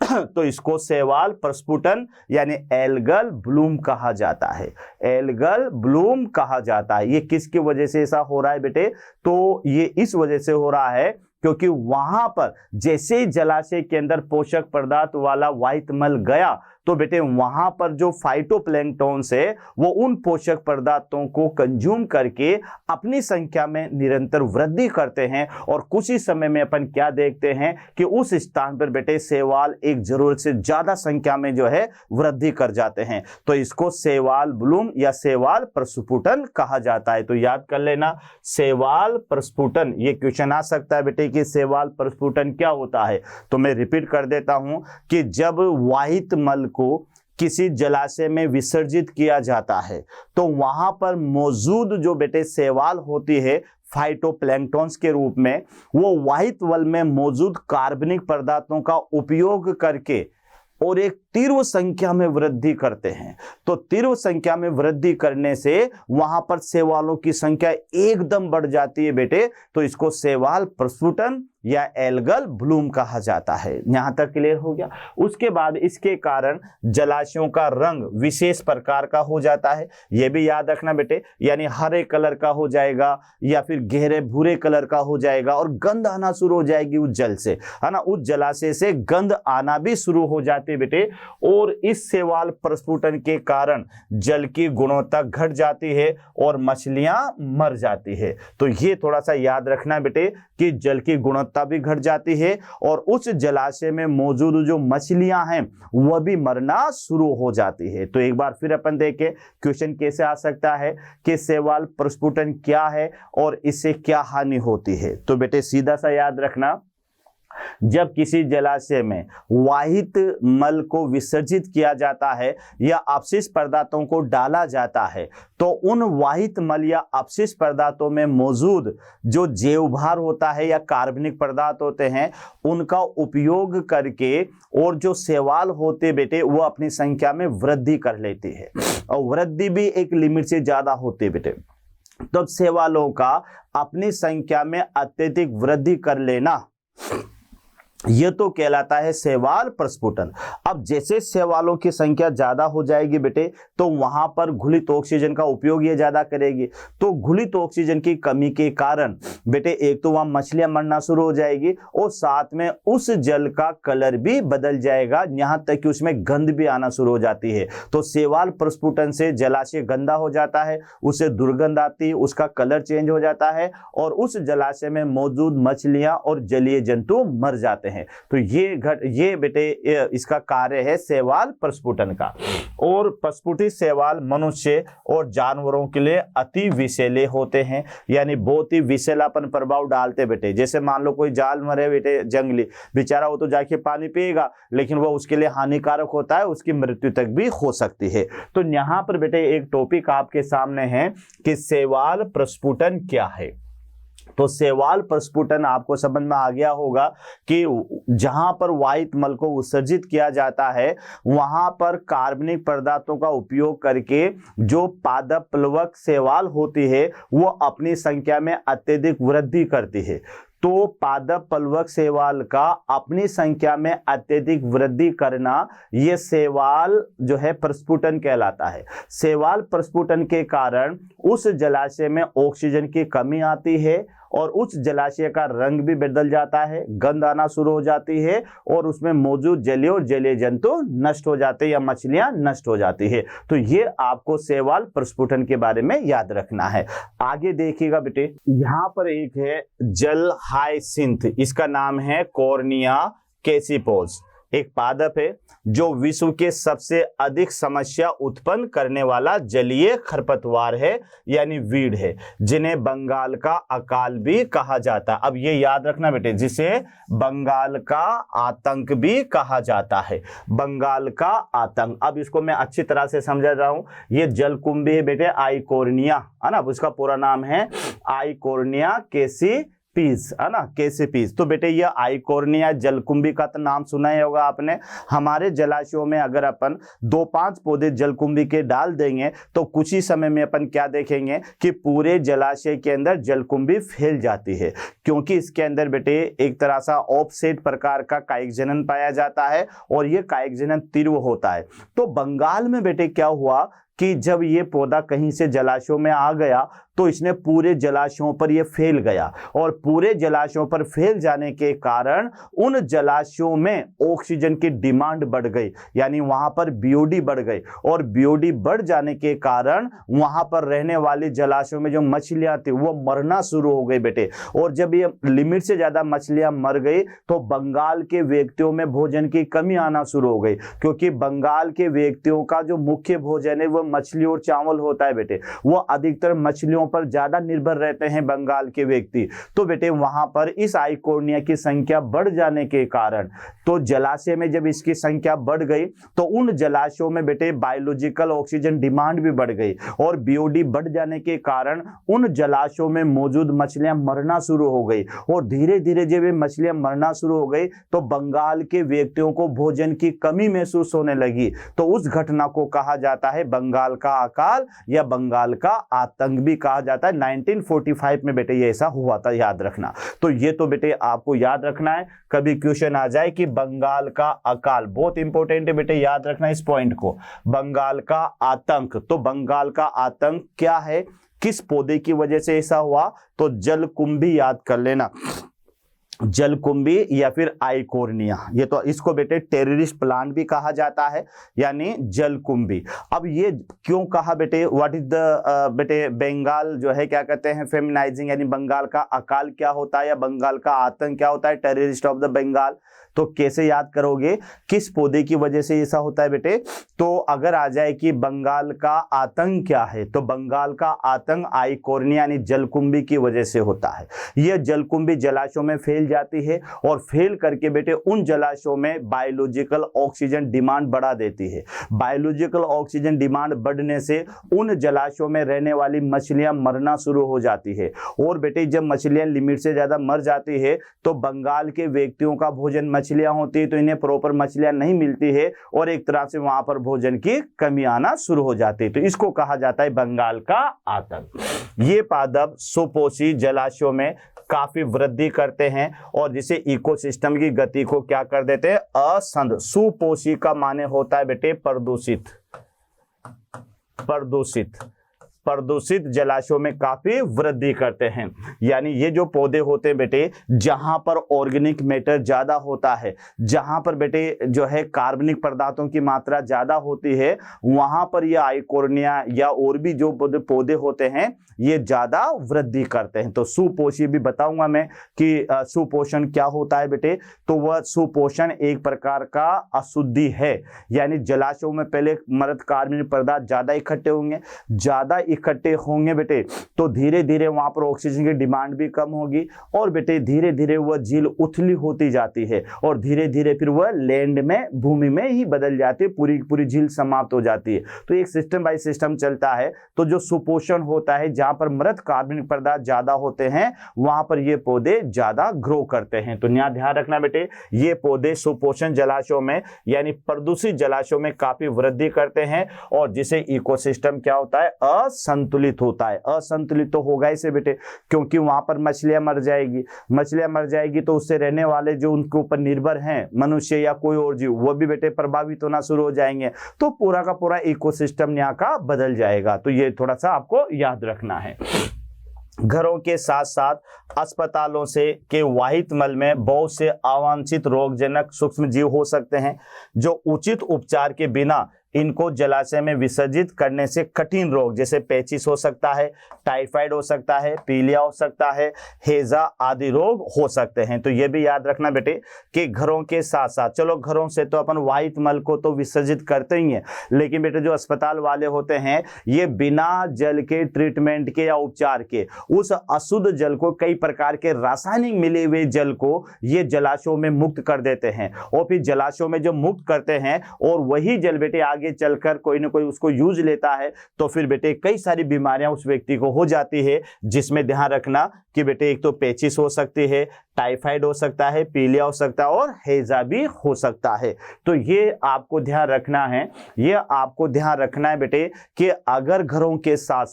तो इसको शैवाल प्रस्फुटन यानी एल्गल ब्लूम कहा जाता है, एल्गल ब्लूम कहा जाता है। ये किसकी वजह से ऐसा हो रहा है बेटे? तो ये इस वजह से हो रहा है क्योंकि वहां पर जैसे ही जलाशय के अंदर पोषक पदार्थ वाला व्हाइट मल गया तो बेटे वहां पर जो फाइटोप्लैंक्टन है वो उन पोषक पदार्थों को कंज्यूम करके अपनी संख्या में निरंतर वृद्धि करते हैं और कुछ ही समय में अपन क्या देखते हैं कि उस स्थान पर बेटे शैवाल एक जरूरत से ज्यादा संख्या में जो है वृद्धि कर जाते हैं। तो इसको शैवाल ब्लूम या शैवाल प्रस्फुटन कहा जाता है। तो याद कर लेना शैवाल प्रस्फुटन, ये क्वेश्चन आ सकता है बेटे कि शैवाल प्रस्फुटन क्या होता है। तो मैं रिपीट कर देता हूं कि जब व्हाइट मल को किसी जलाशय में विसर्जित किया जाता है तो वहां पर मौजूद जो बेटे शैवाल होती है फाइटोप्लैंक्टन्स के रूप में, वो व्हाइट मल में मौजूद कार्बनिक पदार्थों का उपयोग करके और एक तीव्र संख्या में वृद्धि करते हैं। तो तीव्र संख्या में वृद्धि करने से वहां पर शैवालों की संख्या एकदम बढ़ जाती है बेटे, तो इसको शैवाल प्रस्फुटन या एल्गल ब्लूम कहा जाता है। यहां तक क्लियर हो गया। उसके बाद इसके कारण जलाशयों का रंग विशेष प्रकार का हो जाता है, यह भी याद रखना बेटे, यानी हरे कलर का हो जाएगा या फिर गहरे भूरे कलर का हो जाएगा और गंध आना शुरू हो जाएगी उस जल से, है ना, उस जलाशय से गंध आना भी शुरू हो जाती है बेटे। और इस शैवाल प्रस्फुटन के कारण जल की गुणवत्ता घट जाती है और मछलियां मर जाती है। तो ये थोड़ा सा याद रखना बेटे कि जल की गुणवत्ता भी घट जाती है और उस जलाशय में मौजूद जो मछलियां हैं वह भी मरना शुरू हो जाती है। तो एक बार फिर अपन देखें क्वेश्चन कैसे आ सकता है कि शैवाल प्रस्फुटन क्या है और इससे क्या हानि होती है। तो बेटे सीधा सा याद रखना, जब किसी जलाशय में वाहित मल को विसर्जित किया जाता है या अपशिष्ट पदार्थों को डाला जाता है तो उन वाहित मल या अपशिष्ट पदार्थों में मौजूद जो जैवभार होता है या कार्बनिक पदार्थ होते हैं उनका उपयोग करके और जो शैवाल होते बेटे वो अपनी संख्या में वृद्धि कर लेती है और वृद्धि भी एक लिमिट से ज्यादा होती है बेटे। तब शैवालों का अपनी संख्या में अत्यधिक वृद्धि कर लेना ये तो कहलाता है शैवाल प्रस्फुटन। अब जैसे शैवालों की संख्या ज्यादा हो जाएगी बेटे, तो वहां पर घुलित ऑक्सीजन का उपयोग ये ज्यादा करेगी। तो घुलित ऑक्सीजन की कमी के कारण बेटे एक तो वहां मछलियां मरना शुरू हो जाएगी, और साथ में उस जल का कलर भी बदल जाएगा, यहां तक कि उसमें गंध भी आना शुरू हो जाती है। तो शैवाल प्रस्फुटन से जलाशय गंदा हो जाता है, उससे दुर्गंध आती है, उसका कलर चेंज हो जाता है, और उस जलाशय में मौजूद मछलियां और जलीय जंतु मर जाते हैं। तो ये बेटे इसका कार्य है शैवाल प्रस्फुटन का। और प्रस्फुटित शैवाल मनुष्य और जानवरों के लिए अति विषैले होते हैं, यानी बहुत ही विषैलापन प्रभाव डालते बेटे। जैसे मान लो कोई जानवर है बेटे जंगली, बेचारा वो तो जाके पानी पिएगा, लेकिन वो उसके लिए हानिकारक होता है, उसकी मृत्यु तक भी हो सकती है। तो यहाँ पर बेटे एक टॉपिक आपके सामने है कि शैवाल प्रस्फुटन क्या है। तो शैवाल प्रस्फुटन आपको समझ में आ गया होगा कि जहां पर वायु मल को उत्सर्जित किया जाता है, वहां पर कार्बनिक पदार्थों का उपयोग करके जो पादप प्लवक शैवाल होती है वो अपनी संख्या में अत्यधिक वृद्धि करती है। तो पादप प्लवक शैवाल का अपनी संख्या में अत्यधिक वृद्धि करना, यह शैवाल जो है प्रस्फुटन कहलाता है। शैवाल प्रस्फुटन के कारण उस जलाशय में ऑक्सीजन की कमी आती है, और उस जलाशय का रंग भी बदल जाता है, गंध आना शुरू हो जाती है, और उसमें मौजूद जलीय और जलीय जंतु नष्ट हो जाते हैं या मछलियां नष्ट हो जाती है। तो ये आपको शैवाल प्रस्फुटन के बारे में याद रखना है। आगे देखिएगा बेटे, यहां पर एक है जल हाइसिंथ, इसका नाम है कॉर्निया कैसिपोस। एक पादप है जो विश्व के सबसे अधिक समस्या उत्पन्न करने वाला जलीय खरपतवार है, यानी वीड है, जिन्हें बंगाल का अकाल भी कहा जाता है। अब ये याद रखना बेटे, जिसे बंगाल का आतंक भी कहा जाता है, बंगाल का आतंक। अब इसको मैं अच्छी तरह से समझा रहा हूं। ये जलकुंभी है बेटे, आइकोर्निया है ना, उसका पूरा नाम है आइकोर्निया कैसी पीस है ना, कैसे पीस। तो बेटे ये आइकोर्निया जलकुंभी का तो नाम सुना ही होगा आपने। हमारे जलाशयों में अगर अपन 2-5 पौधे जलकुंभी के डाल देंगे तो कुछ ही समय में अपन क्या देखेंगे कि पूरे जलाशय के अंदर जलकुंभी फैल जाती है, क्योंकि इसके अंदर बेटे एक तरह सा ऑफसेट प्रकार का कायिक जनन पाया जाता है, और ये कायिक जनन तीव्र होता है। तो बंगाल में बेटे क्या हुआ कि जब ये पौधा कहीं से जलाशयों में आ गया तो इसने पूरे जलाशयों पर ये फैल गया, और पूरे जलाशयों पर फैल जाने के कारण उन जलाशयों में ऑक्सीजन की डिमांड बढ़ गई, यानी वहां पर बीओडी बढ़ गई, और बीओडी बढ़ जाने के कारण वहां पर रहने वाली जलाशयों में जो मछलियां थी वो मरना शुरू हो गई बेटे। और जब ये लिमिट से ज्यादा मछलियां मर गई तो बंगाल के व्यक्तियों में भोजन की कमी आना शुरू हो गई, क्योंकि बंगाल के व्यक्तियों का जो मुख्य भोजन है वो मछली और चावल होता है बेटे। वो अधिकतर मछलियों पर ज्यादा निर्भर रहते हैं बंगाल के व्यक्ति। तो बेटे वहां पर इस आइकोर्निया की संख्या बढ़ जाने के कारण, तो जलाशय में जब इसकी संख्या बढ़ गई तो उन जलाशयों में बेटे बायोलॉजिकल ऑक्सीजन डिमांड भी बढ़ गई, और बीओडी बढ़ जाने के कारण उन जलाशयों में मौजूद मछलियां मरना शुरू हो गई। और धीरे धीरे जब ये मछलियां मरना शुरू हो गई तो बंगाल के व्यक्तियों को भोजन की कमी महसूस होने लगी। तो उस घटना को कहा जाता है बंगाल का अकाल या बंगाल का आतंक भी कहा जाता है। 1945 में बेटे ये ऐसा हुआ था, याद रखना। तो ये तो बेटे आपको याद रखना है, कभी क्वेश्चन आ जाए कि बंगाल का अकाल, बहुत इंपॉर्टेंट है बेटे, याद रखना इस पॉइंट को। बंगाल का आतंक, तो बंगाल का आतंक क्या है, किस पौधे की वजह से ऐसा हुआ, तो जलकुंभी याद कर लेना, जलकुंभी या फिर आइकोर्निया। ये तो इसको बेटे टेररिस्ट प्लांट भी कहा जाता है, यानी जलकुंभी। अब ये क्यों कहा बेटे, व्हाट इज द बेटे बंगाल जो है क्या कहते हैं फेमिनाइजिंग, यानी बंगाल का अकाल क्या होता है या बंगाल का आतंक क्या होता है, टेररिस्ट ऑफ द बंगाल। तो कैसे याद करोगे, किस पौधे की वजह से ऐसा होता है बेटे। तो अगर आ जाए कि बंगाल का आतंक क्या है, तो बंगाल का आतंक आइकोर्निया यानी जलकुंभी की वजह से होता है। यह जलकुंभी जलाशयों में फैल जाती है, और फैल करके बेटे उन जलाशयों में बायोलॉजिकल ऑक्सीजन डिमांड बढ़ा देती है। बायोलॉजिकल ऑक्सीजन डिमांड बढ़ने से उन जलाशयों में रहने वाली मछलियां मरना शुरू हो जाती है। और बेटे जब मछलियां लिमिट से ज्यादा मर जाती है तो बंगाल के व्यक्तियों का भोजन मछलियां होती है, तो इन्हें प्रॉपर मछलियां नहीं मिलती है, और एक तरह से वहां पर भोजन की कमी आना शुरू हो जाती है। तो इसको कहा जाता है बंगाल का आतंक। ये पादप सुपोषी जलाशयों में काफी वृद्धि करते हैं और जिसे इकोसिस्टम की गति को क्या कर देते हैं, सुपोषी का माने होता है बेटे प्रदूषित, प्रदूषित जलाशयों में काफी वृद्धि करते हैं। यानी ये जो पौधे होते हैं बेटे, जहां पर ऑर्गेनिक मैटर ज्यादा होता है, जहां पर बेटे जो है कार्बनिक पदार्थों की मात्रा ज्यादा होती है, वहां पर ये आइकोर्निया या और भी जो पौधे होते हैं ये ज्यादा वृद्धि करते हैं। तो सुपोषी भी बताऊंगा मैं कि सुपोषण क्या होता है बेटे। तो वह सुपोषण एक प्रकार का अशुद्धि है, यानी जलाशयों में पहले मृत कार्बनिक पदार्थ ज्यादा इकट्ठे होंगे बेटे, तो धीरे धीरे वहां पर ऑक्सीजन की डिमांड भी कम होगी और बेटे धीरे धीरे वह झील उथली होती जाती है और धीरे धीरे फिर वह लैंड में, भूमि में ही बदल जाती है, पूरी झील समाप्त हो जाती है। तो एक सिस्टम बाय सिस्टम चलता है। तो जो सुपोषण होता है, जहां पर मृत कार्बनिक पदार्थ ज्यादा होते हैं वहां पर ये पौधे ज्यादा ग्रो करते हैं। तो यहाँ ध्यान रखना बेटे, ये पौधे सुपोषण जलाशयों में यानी प्रदूषित जलाशयों में काफी वृद्धि करते हैं और जिसे इकोसिस्टम क्या होता है, असंतुलित होता है। असंतुलित तो होगा इसे बेटे, क्योंकि वहां पर मछलियां मर जाएगी तो उससे रहने वाले जो उनके ऊपर निर्भर हैं, मनुष्य या कोई और जीव, वो भी बेटे प्रभावित होना शुरू हो जाएंगे। तो पूरा का पूरा इकोसिस्टम यहाँ का बदल जाएगा। तो ये थोड़ा सा आपको याद रखना है। घरों के साथ साथ अस्पतालों से के वाहित मल में बहुत से अवांछित रोगजनक सूक्ष्म जीव हो सकते हैं, जो उचित उपचार के बिना इनको जलाशय में विसर्जित करने से कठिन रोग जैसे पेचिस हो सकता है, टाइफाइड हो सकता है, पीलिया हो सकता है, हेजा आदि रोग हो सकते हैं। तो ये भी याद रखना बेटे कि घरों के साथ साथ, चलो घरों से तो अपन वाहित मल को तो विसर्जित करते ही हैं, लेकिन बेटे जो अस्पताल वाले होते हैं ये बिना जल के ट्रीटमेंट के या उपचार के उस अशुद्ध जल को, कई प्रकार के रासायनिक मिले हुए जल को ये जलाशयों में मुक्त कर देते हैं और फिर जलाशयों में जो मुक्त करते हैं और वही जल बेटे आगे चलकर कोई ना कोई उसको यूज लेता है, तो फिर बेटे कई सारी बीमारियां उस व्यक्ति को हो जाती है, जिसमें ध्यान रखना कि बेटे एक तो पेचिस हो सकती है, टाइफाइड हो सकता है, पीलिया हो सकता है और हैजा भी हो सकता है। तो ये आपको ध्यान रखना है, बेटे कि अगर घरों के साथ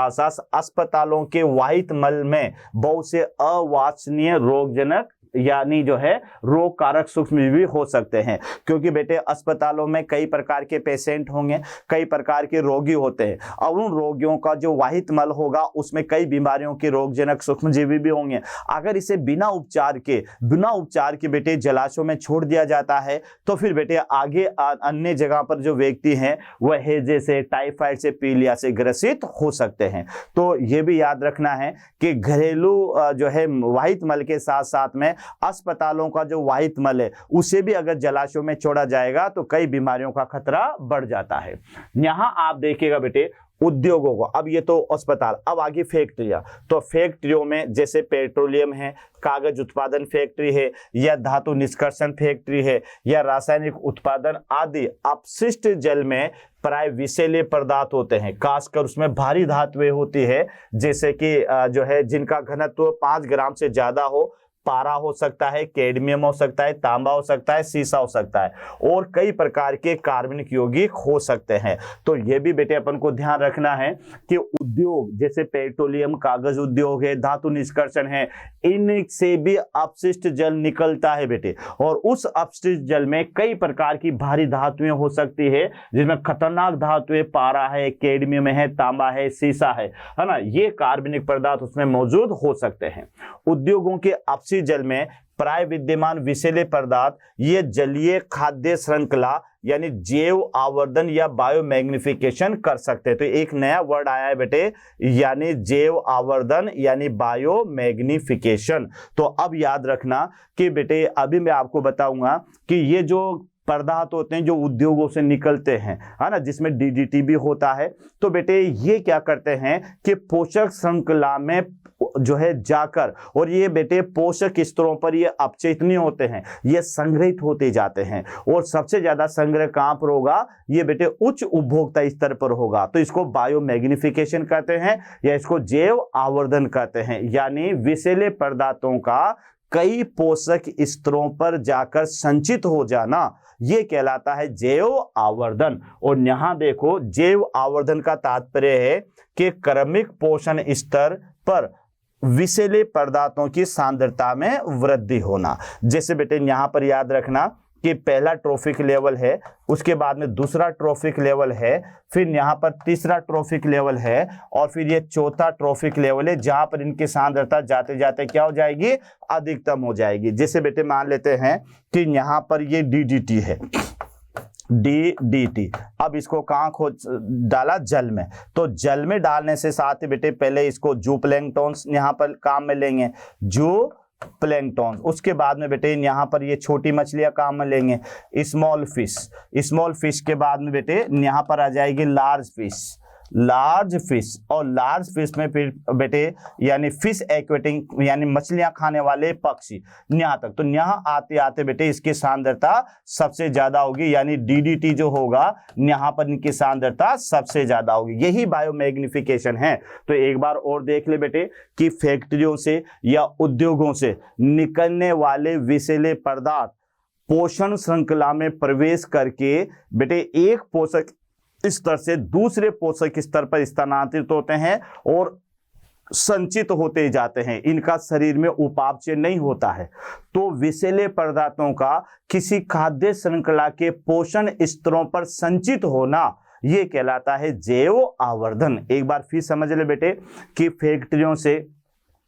साथ अस्पतालों के वाहित मल में बहुत से अवांछनीय रोगजनक यानी जो है रोग कारक सूक्ष्म भी हो सकते हैं, क्योंकि बेटे अस्पतालों में कई प्रकार के पेशेंट होंगे, कई प्रकार के रोगी होते हैं। अब उन रोगियों का जो वाहित मल होगा उसमें कई बीमारियों के रोगजनक सूक्ष्मजीवी भी होंगे। अगर इसे बिना उपचार के बेटे जलाशयों में छोड़ दिया जाता है तो फिर बेटे आगे अन्य जगह पर जो व्यक्ति हैं वह हैजे से, टाइफाइड से, पीलिया से ग्रसित हो सकते हैं। तो यह भी याद रखना है कि घरेलू जो है वाहित मल के साथ साथ में अस्पतालों का जो वाहित मल है उसे भी अगर जलाशयों में छोड़ा जाएगा तो कई बीमारियों का खतरा बढ़ जाता है। यहां आप देखिएगा बेटे उद्योगों को, अब ये तो अस्पताल, अब आगे फैक्ट्रियां। तो फैक्ट्रियों में जैसे पेट्रोलियम है, कागज उत्पादन फैक्ट्री है, या धातु निष्कर्षण फैक्ट्री है, या रासायनिक उत्पादन आदि अपशिष्ट जल में प्राय विषैले पदार्थ होते हैं, खासकर उसमें भारी धातुएं होती है, जैसे कि जो है जिनका घनत्व 5 ग्राम से ज्यादा हो। पारा हो सकता है, कैडमियम हो सकता है, तांबा हो सकता है, सीसा हो सकता है और कई प्रकार के कार्बनिक यौगिक हो सकते हैं। तो ये भी बेटे अपन को ध्यान रखना है कि उद्योग जैसे पेट्रोलियम, कागज उद्योग है, धातु निष्कर्षण है, इनसे भी अपशिष्ट जल निकलता है बेटे, और उस अपशिष्ट जल में कई प्रकार की भारी धातुएं हो सकती है, जिसमें खतरनाक धातुएं पारा है, कैडमियम है, तांबा है, सीसा है ना, ये कार्बनिक पदार्थ उसमें मौजूद हो सकते हैं। उद्योगों के अपशिष्ट जल में प्राय विद्यमान विषैले पदार्थ ये जलीय खाद्य श्रृंखला यानी जैव आवर्धन या बायोमैग्निफिकेशन कर सकते हैं। तो एक नया वर्ड आया है बेटे, यानी जैव आवर्धन यानी बायोमैग्निफिकेशन। तो अब याद रखना कि बेटे अभी मैं आपको बताऊंगा कि ये जो पदार्थ होते हैं जो उद्योगों से निकलते हैं, है ना, जिसमें डीडीटी भी होता है, तो बेटे ये क्या करते हैं कि पोषक श्रृंखला में जो है जाकर, और ये बेटे पोषक स्तरों पर ये अपचेतनीय होते हैं, ये संग्रहित होते जाते हैं, और सबसे ज्यादा संग्रह कहां पर होगा, ये बेटे उच्च उपभोक्ता स्तर पर होगा। तो इसको बायोमैग्निफिकेशन कहते हैं या इसको जैव आवर्धन कहते हैं, यानी विषैले पदार्थों का कई पोषक स्तरों पर जाकर संचित हो जाना, ये कहलाता है जैव आवर्धन। और यहां देखो जैव आवर्धन का तात्पर्य है कि क्रमिक पोषण स्तर पर विषैले पदार्थों की सांद्रता में वृद्धि होना। जैसे बेटे यहाँ पर याद रखना कि पहला ट्रॉफिक लेवल है, उसके बाद में दूसरा ट्रॉफिक लेवल है, फिर यहाँ पर तीसरा ट्रॉफिक लेवल है, और फिर ये चौथा ट्रॉफिक लेवल है जहां पर इनकी सांद्रता जाते जाते क्या हो जाएगी, अधिकतम हो जाएगी। जैसे बेटे मान लेते हैं कि यहाँ पर ये DDT है, DDT। अब इसको कहाँ खोज डाला, जल में। तो जल में डालने से साथ ही बेटे पहले इसको जू प्लैंक्टॉन्स यहाँ पर काम में लेंगे, जू प्लैंक्टॉन। उसके बाद में बेटे यहाँ पर ये छोटी मछलियां काम में लेंगे, स्मॉल फिश। स्मॉल फिश के बाद में बेटे यहाँ पर आ जाएगी लार्ज फिश, लार्ज फिश। और लार्ज फिश में फिर बेटे यानी फिश एक्वेटिंग यानी मछलियां खाने वाले पक्षी, यहाँ तक। तो यहाँ आते आते बेटे इसकी सांद्रता सबसे ज्यादा होगी, यानी DDT जो होगा यहाँ पर इनकी सांद्रता सबसे ज्यादा होगी। यही बायोमैग्निफिकेशन है। तो एक बार और देख ले बेटे कि फैक्ट्रियों से या उद्योगों से निकलने वाले विषैले पदार्थ पोषण श्रृंखला में प्रवेश करके बेटे एक पोषक स्तर से दूसरे पोषक स्तर पर स्थानांतरित होते हैं और संचित होते जाते हैं। इनका शरीर में उपापचय नहीं होता है। तो विषैले पदार्थों का किसी खाद्य श्रृंखला के पोषण स्तरों पर संचित होना ये कहलाता है जैव आवर्धन। एक बार फिर समझ ले बेटे कि फैक्ट्रियों से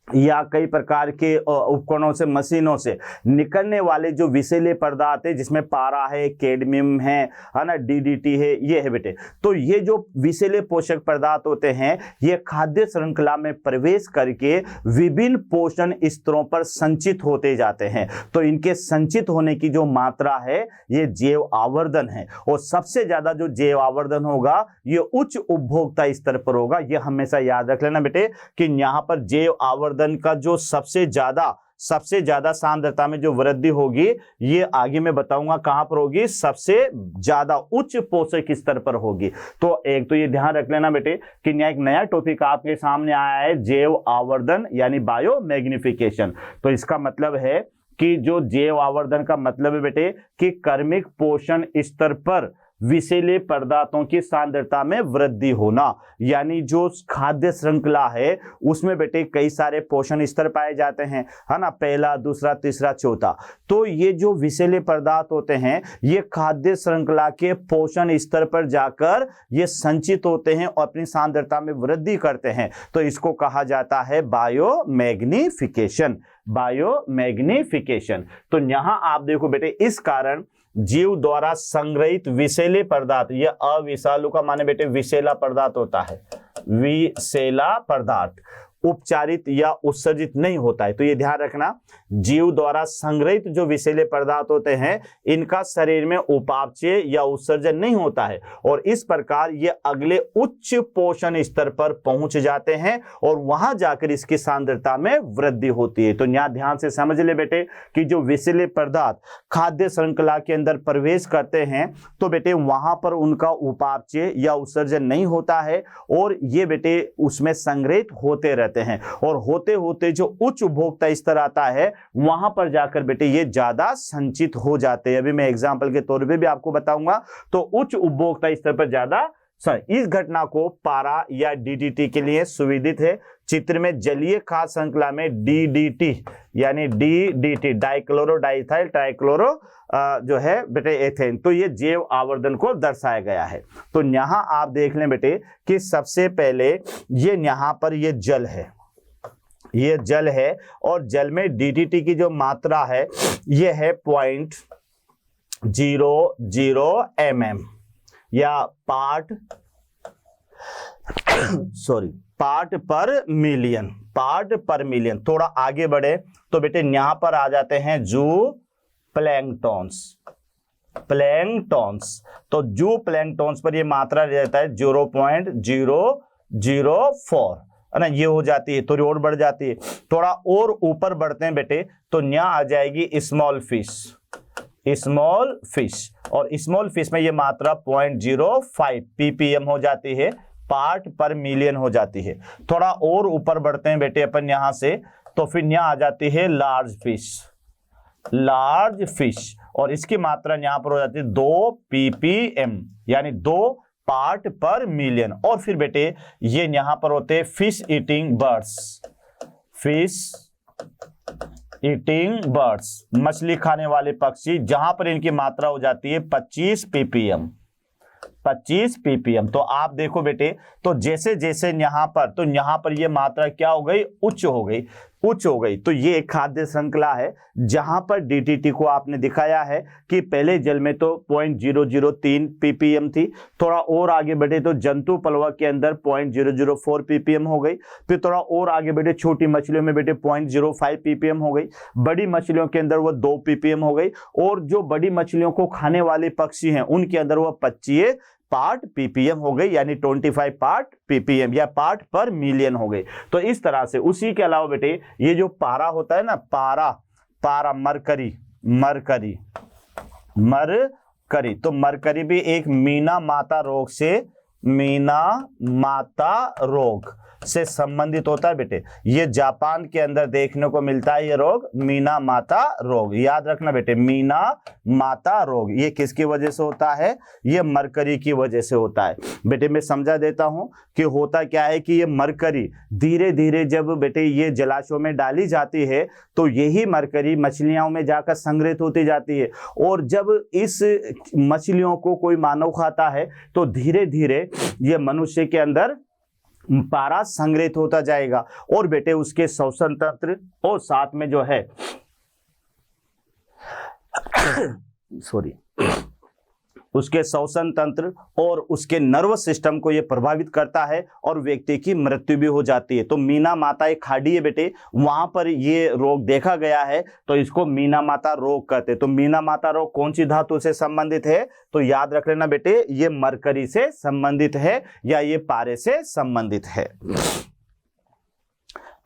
या कई प्रकार के उपकरणों से, मशीनों से निकलने वाले जो विषैले पदार्थ है, जिसमें पारा है, कैडमियम है ना, DDT है, ये है बेटे। तो ये जो विषैले पोषक पदार्थ होते हैं ये खाद्य श्रृंखला में प्रवेश करके विभिन्न पोषण स्तरों पर संचित होते जाते हैं। तो इनके संचित होने की जो मात्रा है ये जैव आवर्धन है, और सबसे ज्यादा जो जैव आवर्धन होगा ये उच्च उपभोक्ता स्तर पर होगा। ये हमेशा याद रख लेना बेटे कि यहाँ पर जैव आवर्धन का जो सबसे ज्यादा सांद्रता में जो वृद्धि होगी ये आगे मैं बताऊंगा कहां पर होगी, सबसे ज्यादा उच्च पोषक स्तर पर होगी। तो एक तो ये ध्यान रख लेना बेटे कि यहाँ एक नया टॉपिक आपके सामने आया है, जैव आवर्धन यानी बायोमैग्निफिकेशन। तो इसका मतलब है कि जो जैव आवर्धन का मतलब है बेटे कि कर्मिक पोषण स्तर पर विषैले पदार्थों की सांद्रता में वृद्धि होना। यानी जो खाद्य श्रृंखला है उसमें बेटे कई सारे पोषण स्तर पाए जाते हैं, है ना, पहला, दूसरा, तीसरा, चौथा। तो ये जो विषैले पदार्थ होते हैं ये खाद्य श्रृंखला के पोषण स्तर पर जाकर ये संचित होते हैं और अपनी सांद्रता में वृद्धि करते हैं। तो इसको कहा जाता है बायोमैग्निफिकेशन, बायोमैग्निफिकेशन। तो यहां आप देखो बेटे इस कारण जीव द्वारा संग्रहित विषैले पदार्थ, यह अविषालु का माने बेटे विषैला पदार्थ होता है, विषैला पदार्थ उपचारित या उत्सर्जित नहीं होता है। तो ये ध्यान रखना, जीव द्वारा संग्रहित जो विषैले पदार्थ होते हैं इनका शरीर में उपापचय या उत्सर्जन नहीं होता है, और इस प्रकार ये अगले उच्च पोषण स्तर पर पहुंच जाते हैं और वहां जाकर इसकी सांद्रता में वृद्धि होती है। तो यहां ध्यान से समझ ले बेटे कि जो विषैले पदार्थ खाद्य श्रृंखला के अंदर प्रवेश करते हैं तो बेटे वहां पर उनका उपापचय या उत्सर्जन नहीं होता है, और ये बेटे उसमें संग्रहित होते रहते हैं, और होते होते जो उच्च उपभोक्ता स्तर आता है वहां पर जाकर बेटे ये ज्यादा संचित हो जाते हैं। अभी मैं एग्जांपल के तौर पे भी आपको बताऊंगा। तो उच्च उपभोक्ता स्तर पर ज्यादा इस घटना को पारा या DDT के लिए सुविदित है। चित्र में जलीय खाद्य श्रृंखला में DDT यानी DDT डाइक्लोरोडाइथाइल ट्राइक्लोरो जो है बेटे एथेन, तो ये जैव आवर्धन को दर्शाया गया है। तो यहां आप देख लें बेटे कि सबसे पहले ये यहाँ पर ये जल है, ये जल है, और जल में DDT की जो मात्रा है ये है 0.00 mm या पार्ट पर मिलियन। थोड़ा आगे बढ़े तो बेटे यहां पर आ जाते हैं जू प्लैंक्टॉन्स। तो जू प्लैंक्टॉन्स पर ये मात्रा रहता है 0.004, है ना, ये हो जाती है, थोड़ी और बढ़ जाती है। थोड़ा और ऊपर बढ़ते हैं बेटे तो यहाँ आ जाएगी स्मॉल फिश, और स्मॉल फिश में ये मात्रा 0.05 ppm हो जाती है, पार्ट पर मिलियन हो जाती है। थोड़ा और ऊपर बढ़ते हैं बेटे अपन यहां से, तो फिर यहाँ आ जाती है लार्ज फिश, और इसकी मात्रा यहां पर हो जाती है 2 ppm यानी 2 पार्ट पर मिलियन। और फिर बेटे ये यहां पर होते हैं fish eating fish eating birds, मछली खाने वाले पक्षी, जहां पर इनकी मात्रा हो जाती है 25 ppm। 25 ppm। तो आप देखो बेटे, तो जैसे जैसे यहां पर ये मात्रा क्या हो गई, उच्च हो गई, उच्च हो गई। तो ये एक खाद्य श्रृंखला है जहां पर डीडीटी को आपने दिखाया है कि पहले जल में तो 0.003 ppm थी, थोड़ा और आगे बढ़े तो जंतु पलवा के अंदर 0.004 ppm हो गई, फिर थोड़ा और आगे बढ़े छोटी मछलियों में बेटे 0.05 ppm हो गई, बड़ी मछलियों के अंदर वो 2 ppm हो गई, और जो बड़ी मछलियों को खाने वाले पक्षी हैं उनके अंदर वो 25 पार्ट ppm हो गई, यानी 25 पार्ट ppm या पार्ट पर मिलियन हो गई। तो इस तरह से उसी के अलावा बेटे ये जो पारा होता है ना, पारा मरकरी, तो मरकरी भी एक मीना माता रोग से संबंधित होता है बेटे। ये जापान के अंदर देखने को मिलता है, ये रोग मीना माता रोग। याद रखना बेटे, मीना माता रोग ये किसकी वजह से होता है, ये मरकरी की वजह से होता है। बेटे मैं समझा देता हूं कि होता क्या है कि ये मरकरी धीरे धीरे जब बेटे ये जलाशयों में डाली जाती है तो यही मरकरी मछलियों में जाकर संग्रहित होती जाती है, और जब इस मछलियों को कोई मानव खाता है तो धीरे धीरे ये मनुष्य के अंदर पारा संग्रहित होता जाएगा, और बेटे उसके श्वसन तंत्र और साथ में जो है उसके श्वसन तंत्र और उसके नर्वस सिस्टम को यह प्रभावित करता है और व्यक्ति की मृत्यु भी हो जाती है। तो मीना माता एक खाड़ी है बेटे, वहां पर ये रोग देखा गया है, तो इसको मीना माता रोग कहते हैं। तो मीना माता रोग कौन सी धातु से संबंधित है, तो याद रख लेना बेटे, ये मरकरी से संबंधित है या ये पारे से संबंधित है।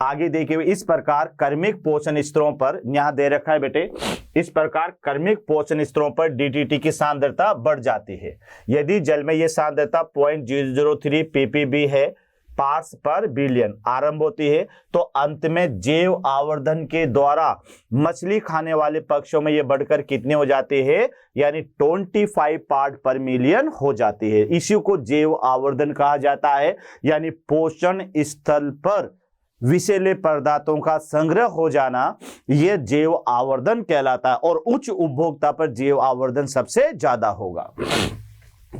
आगे देखिए, इस प्रकार कर्मिक पोषण स्तरों पर यहां दे रखा है बेटे, इस प्रकार कर्मिक पोषण स्तरों पर डीडीटी की सांद्रता बढ़ जाती है। यदि जल में यह सांद्रता 0.003 ppb है, पार्ट्स पर बिलियन आरंभ होती है, तो अंत में जैव आवर्धन के द्वारा मछली खाने वाले पक्षों में यह बढ़कर कितनी हो जाती है, यानी 25 पार्ट पर मिलियन हो जाती है। इसी को जैव आवर्धन कहा जाता है, यानी पोषण स्थल पर विषैले पदार्थों का संग्रह हो जाना, यह जैव आवर्धन कहलाता है, और उच्च उपभोक्ता पर जैव आवर्धन सबसे ज्यादा होगा।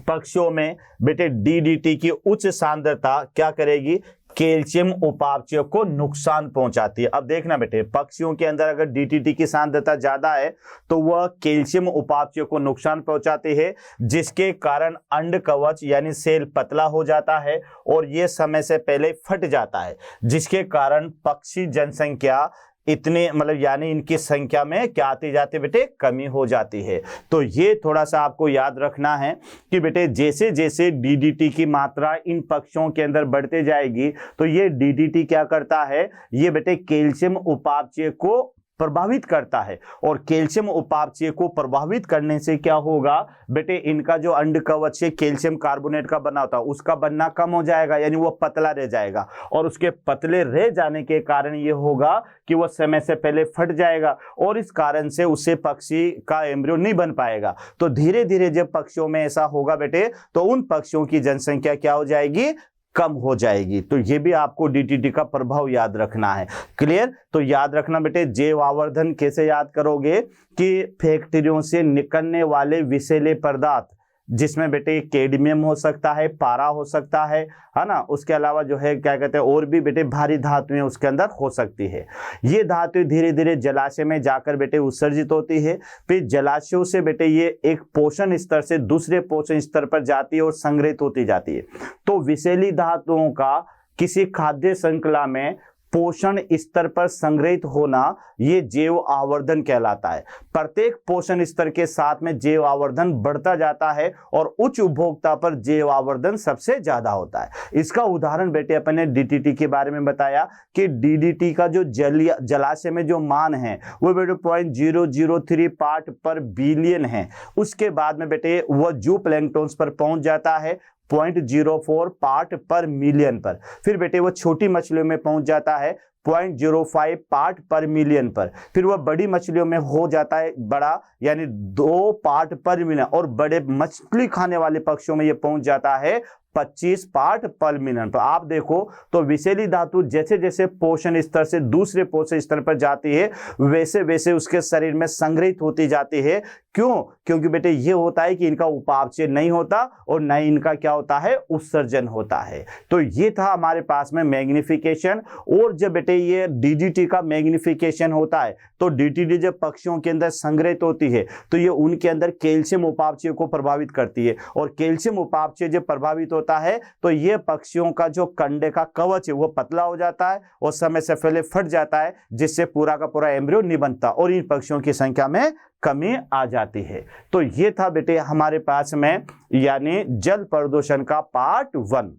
पक्षियों में बेटे डीडीटी की उच्च सांद्रता क्या करेगी, कैल्शियम उपापचय को नुकसान पहुंचाती है। अब देखना बेटे, पक्षियों के अंदर अगर डीडीटी की सांद्रता ज्यादा है तो वह कैल्शियम उपापचय को नुकसान पहुंचाती है, जिसके कारण अंड कवच यानी सेल पतला हो जाता है और यह समय से पहले फट जाता है, जिसके कारण पक्षी जनसंख्या इतने यानी इनकी संख्या में क्या आती जाती है बेटे, कमी हो जाती है। तो ये थोड़ा सा आपको याद रखना है कि बेटे जैसे जैसे डीडीटी की मात्रा इन पक्षियों के अंदर बढ़ते जाएगी तो ये डीडीटी क्या करता है, ये बेटे कैल्शियम उपापचय को प्रभावित करता है, और कैल्शियम उपापचय को प्रभावित करने से क्या होगा बेटे, इनका जो अंड कवच है कैल्शियम कार्बोनेट का बना होता है उसका बनना कम हो जाएगा, यानी वो पतला रह जाएगा, और उसके पतले रह जाने के कारण ये होगा कि वह समय से पहले फट जाएगा, और इस कारण से उससे पक्षी का एम्ब्रियो नहीं बन पाएगा। तो धीरे धीरे जब पक्षियों में ऐसा होगा बेटे, तो उन पक्षियों की जनसंख्या क्या हो जाएगी, कम हो जाएगी। तो ये भी आपको डीडीटी का प्रभाव याद रखना है। क्लियर? तो याद रखना बेटे, जैव आवर्धन कैसे याद करोगे कि फैक्ट्रियों से निकलने वाले विषैले पदार्थ, जिसमें बेटे कैडमियम हो सकता है, पारा हो सकता है ना, उसके अलावा जो है क्या कहते हैं और भी बेटे भारी धातुएं उसके अंदर हो सकती है। ये धातुएं धीरे धीरे जलाशय में जाकर बेटे उत्सर्जित होती है, फिर जलाशयों से बेटे ये एक पोषण स्तर से दूसरे पोषण स्तर पर जाती है और संग्रहित होती जाती है। तो विषैली धातुओं का किसी खाद्य श्रृंखला में पोषण स्तर पर संग्रहित होना, ये जैव आवर्धन कहलाता है। प्रत्येक पोषण स्तर के साथ में जैव आवर्धन बढ़ता जाता है और उच्च उपभोक्ता पर जैव आवर्धन सबसे ज्यादा होता है। इसका उदाहरण बेटे अपन ने डीडीटी के बारे में बताया कि डीडीटी का जो जलाशय में जो मान है वो बेटे 0.003 पार्ट पर बिलियन है। उसके बाद में बेटे वह जू प्लैंक्टन्स पर पहुंच जाता है 0.04 पार्ट पर मिलियन पर, फिर बेटे वो छोटी मछलियों में पहुंच जाता है 0.05 पार्ट पर मिलियन पर, फिर वह बड़ी मछलियों में हो जाता है बड़ा यानी 2 पार्ट पर मिलियन, और बड़े मछली खाने वाले पक्षियों में यह पहुंच जाता है 25 पार्ट पर मिनट। तो आप देखो तो विषैली धातु जैसे जैसे पोषण स्तर से दूसरे पोषण स्तर पर जाती है वैसे वैसे उसके शरीर में संग्रहित होती जाती है। क्यों? क्योंकि बेटे ये होता है कि इनका उपापचय नहीं होता और न इनका क्या होता है, उत्सर्जन होता है। तो ये था हमारे पास में मैग्निफिकेशन। और जब बेटे ये डीडीटी का मैग्निफिकेशन होता है तो डीडीटी जब पक्षियों के अंदर संग्रहित होती है तो ये उनके अंदर कैल्शियम उपापचय को प्रभावित करती है, और कैल्शियम उपापचय जब प्रभावित होता है तो ये पक्षियों का जो कंडे का कवच है वो पतला हो जाता है और समय से पहले फट जाता है, जिससे पूरा का पूरा एम्ब्रियो नहीं बनता और इन पक्षियों की संख्या में कमी आ जाती है। तो ये था बेटे हमारे पास में यानी जल प्रदूषण का पार्ट 1।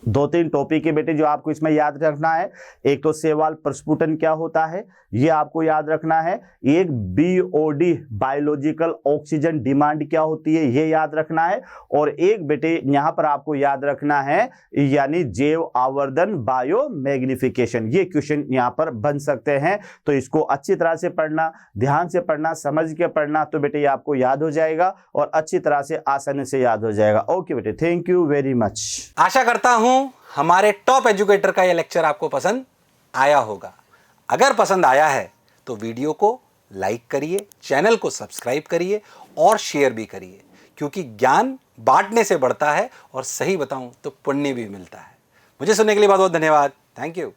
2-3 टॉपिक है बेटे जो आपको इसमें याद रखना है। एक तो शैवाल प्रस्फुटन क्या होता है ये आपको याद रखना है। एक बीओडी बायोलॉजिकल ऑक्सीजन डिमांड क्या होती है ये याद रखना है। और एक बेटे यहां पर आपको याद रखना है यानी जैव आवर्धन बायो मैग्निफिकेशन। ये क्वेश्चन यहां पर बन सकते हैं, तो इसको अच्छी तरह से पढ़ना, ध्यान से पढ़ना, समझ के पढ़ना, तो बेटे ये आपको याद हो जाएगा और अच्छी तरह से आसानी से याद हो जाएगा। ओके बेटे, थैंक यू वेरी मच। आशा करता हूं हमारे टॉप एजुकेटर का यह लेक्चर आपको पसंद आया होगा। अगर पसंद आया है तो वीडियो को लाइक करिए, चैनल को सब्सक्राइब करिए और शेयर भी करिए, क्योंकि ज्ञान बांटने से बढ़ता है और सही बताऊं तो पुण्य भी मिलता है। मुझे सुनने के लिए बहुत बहुत धन्यवाद। Thank you.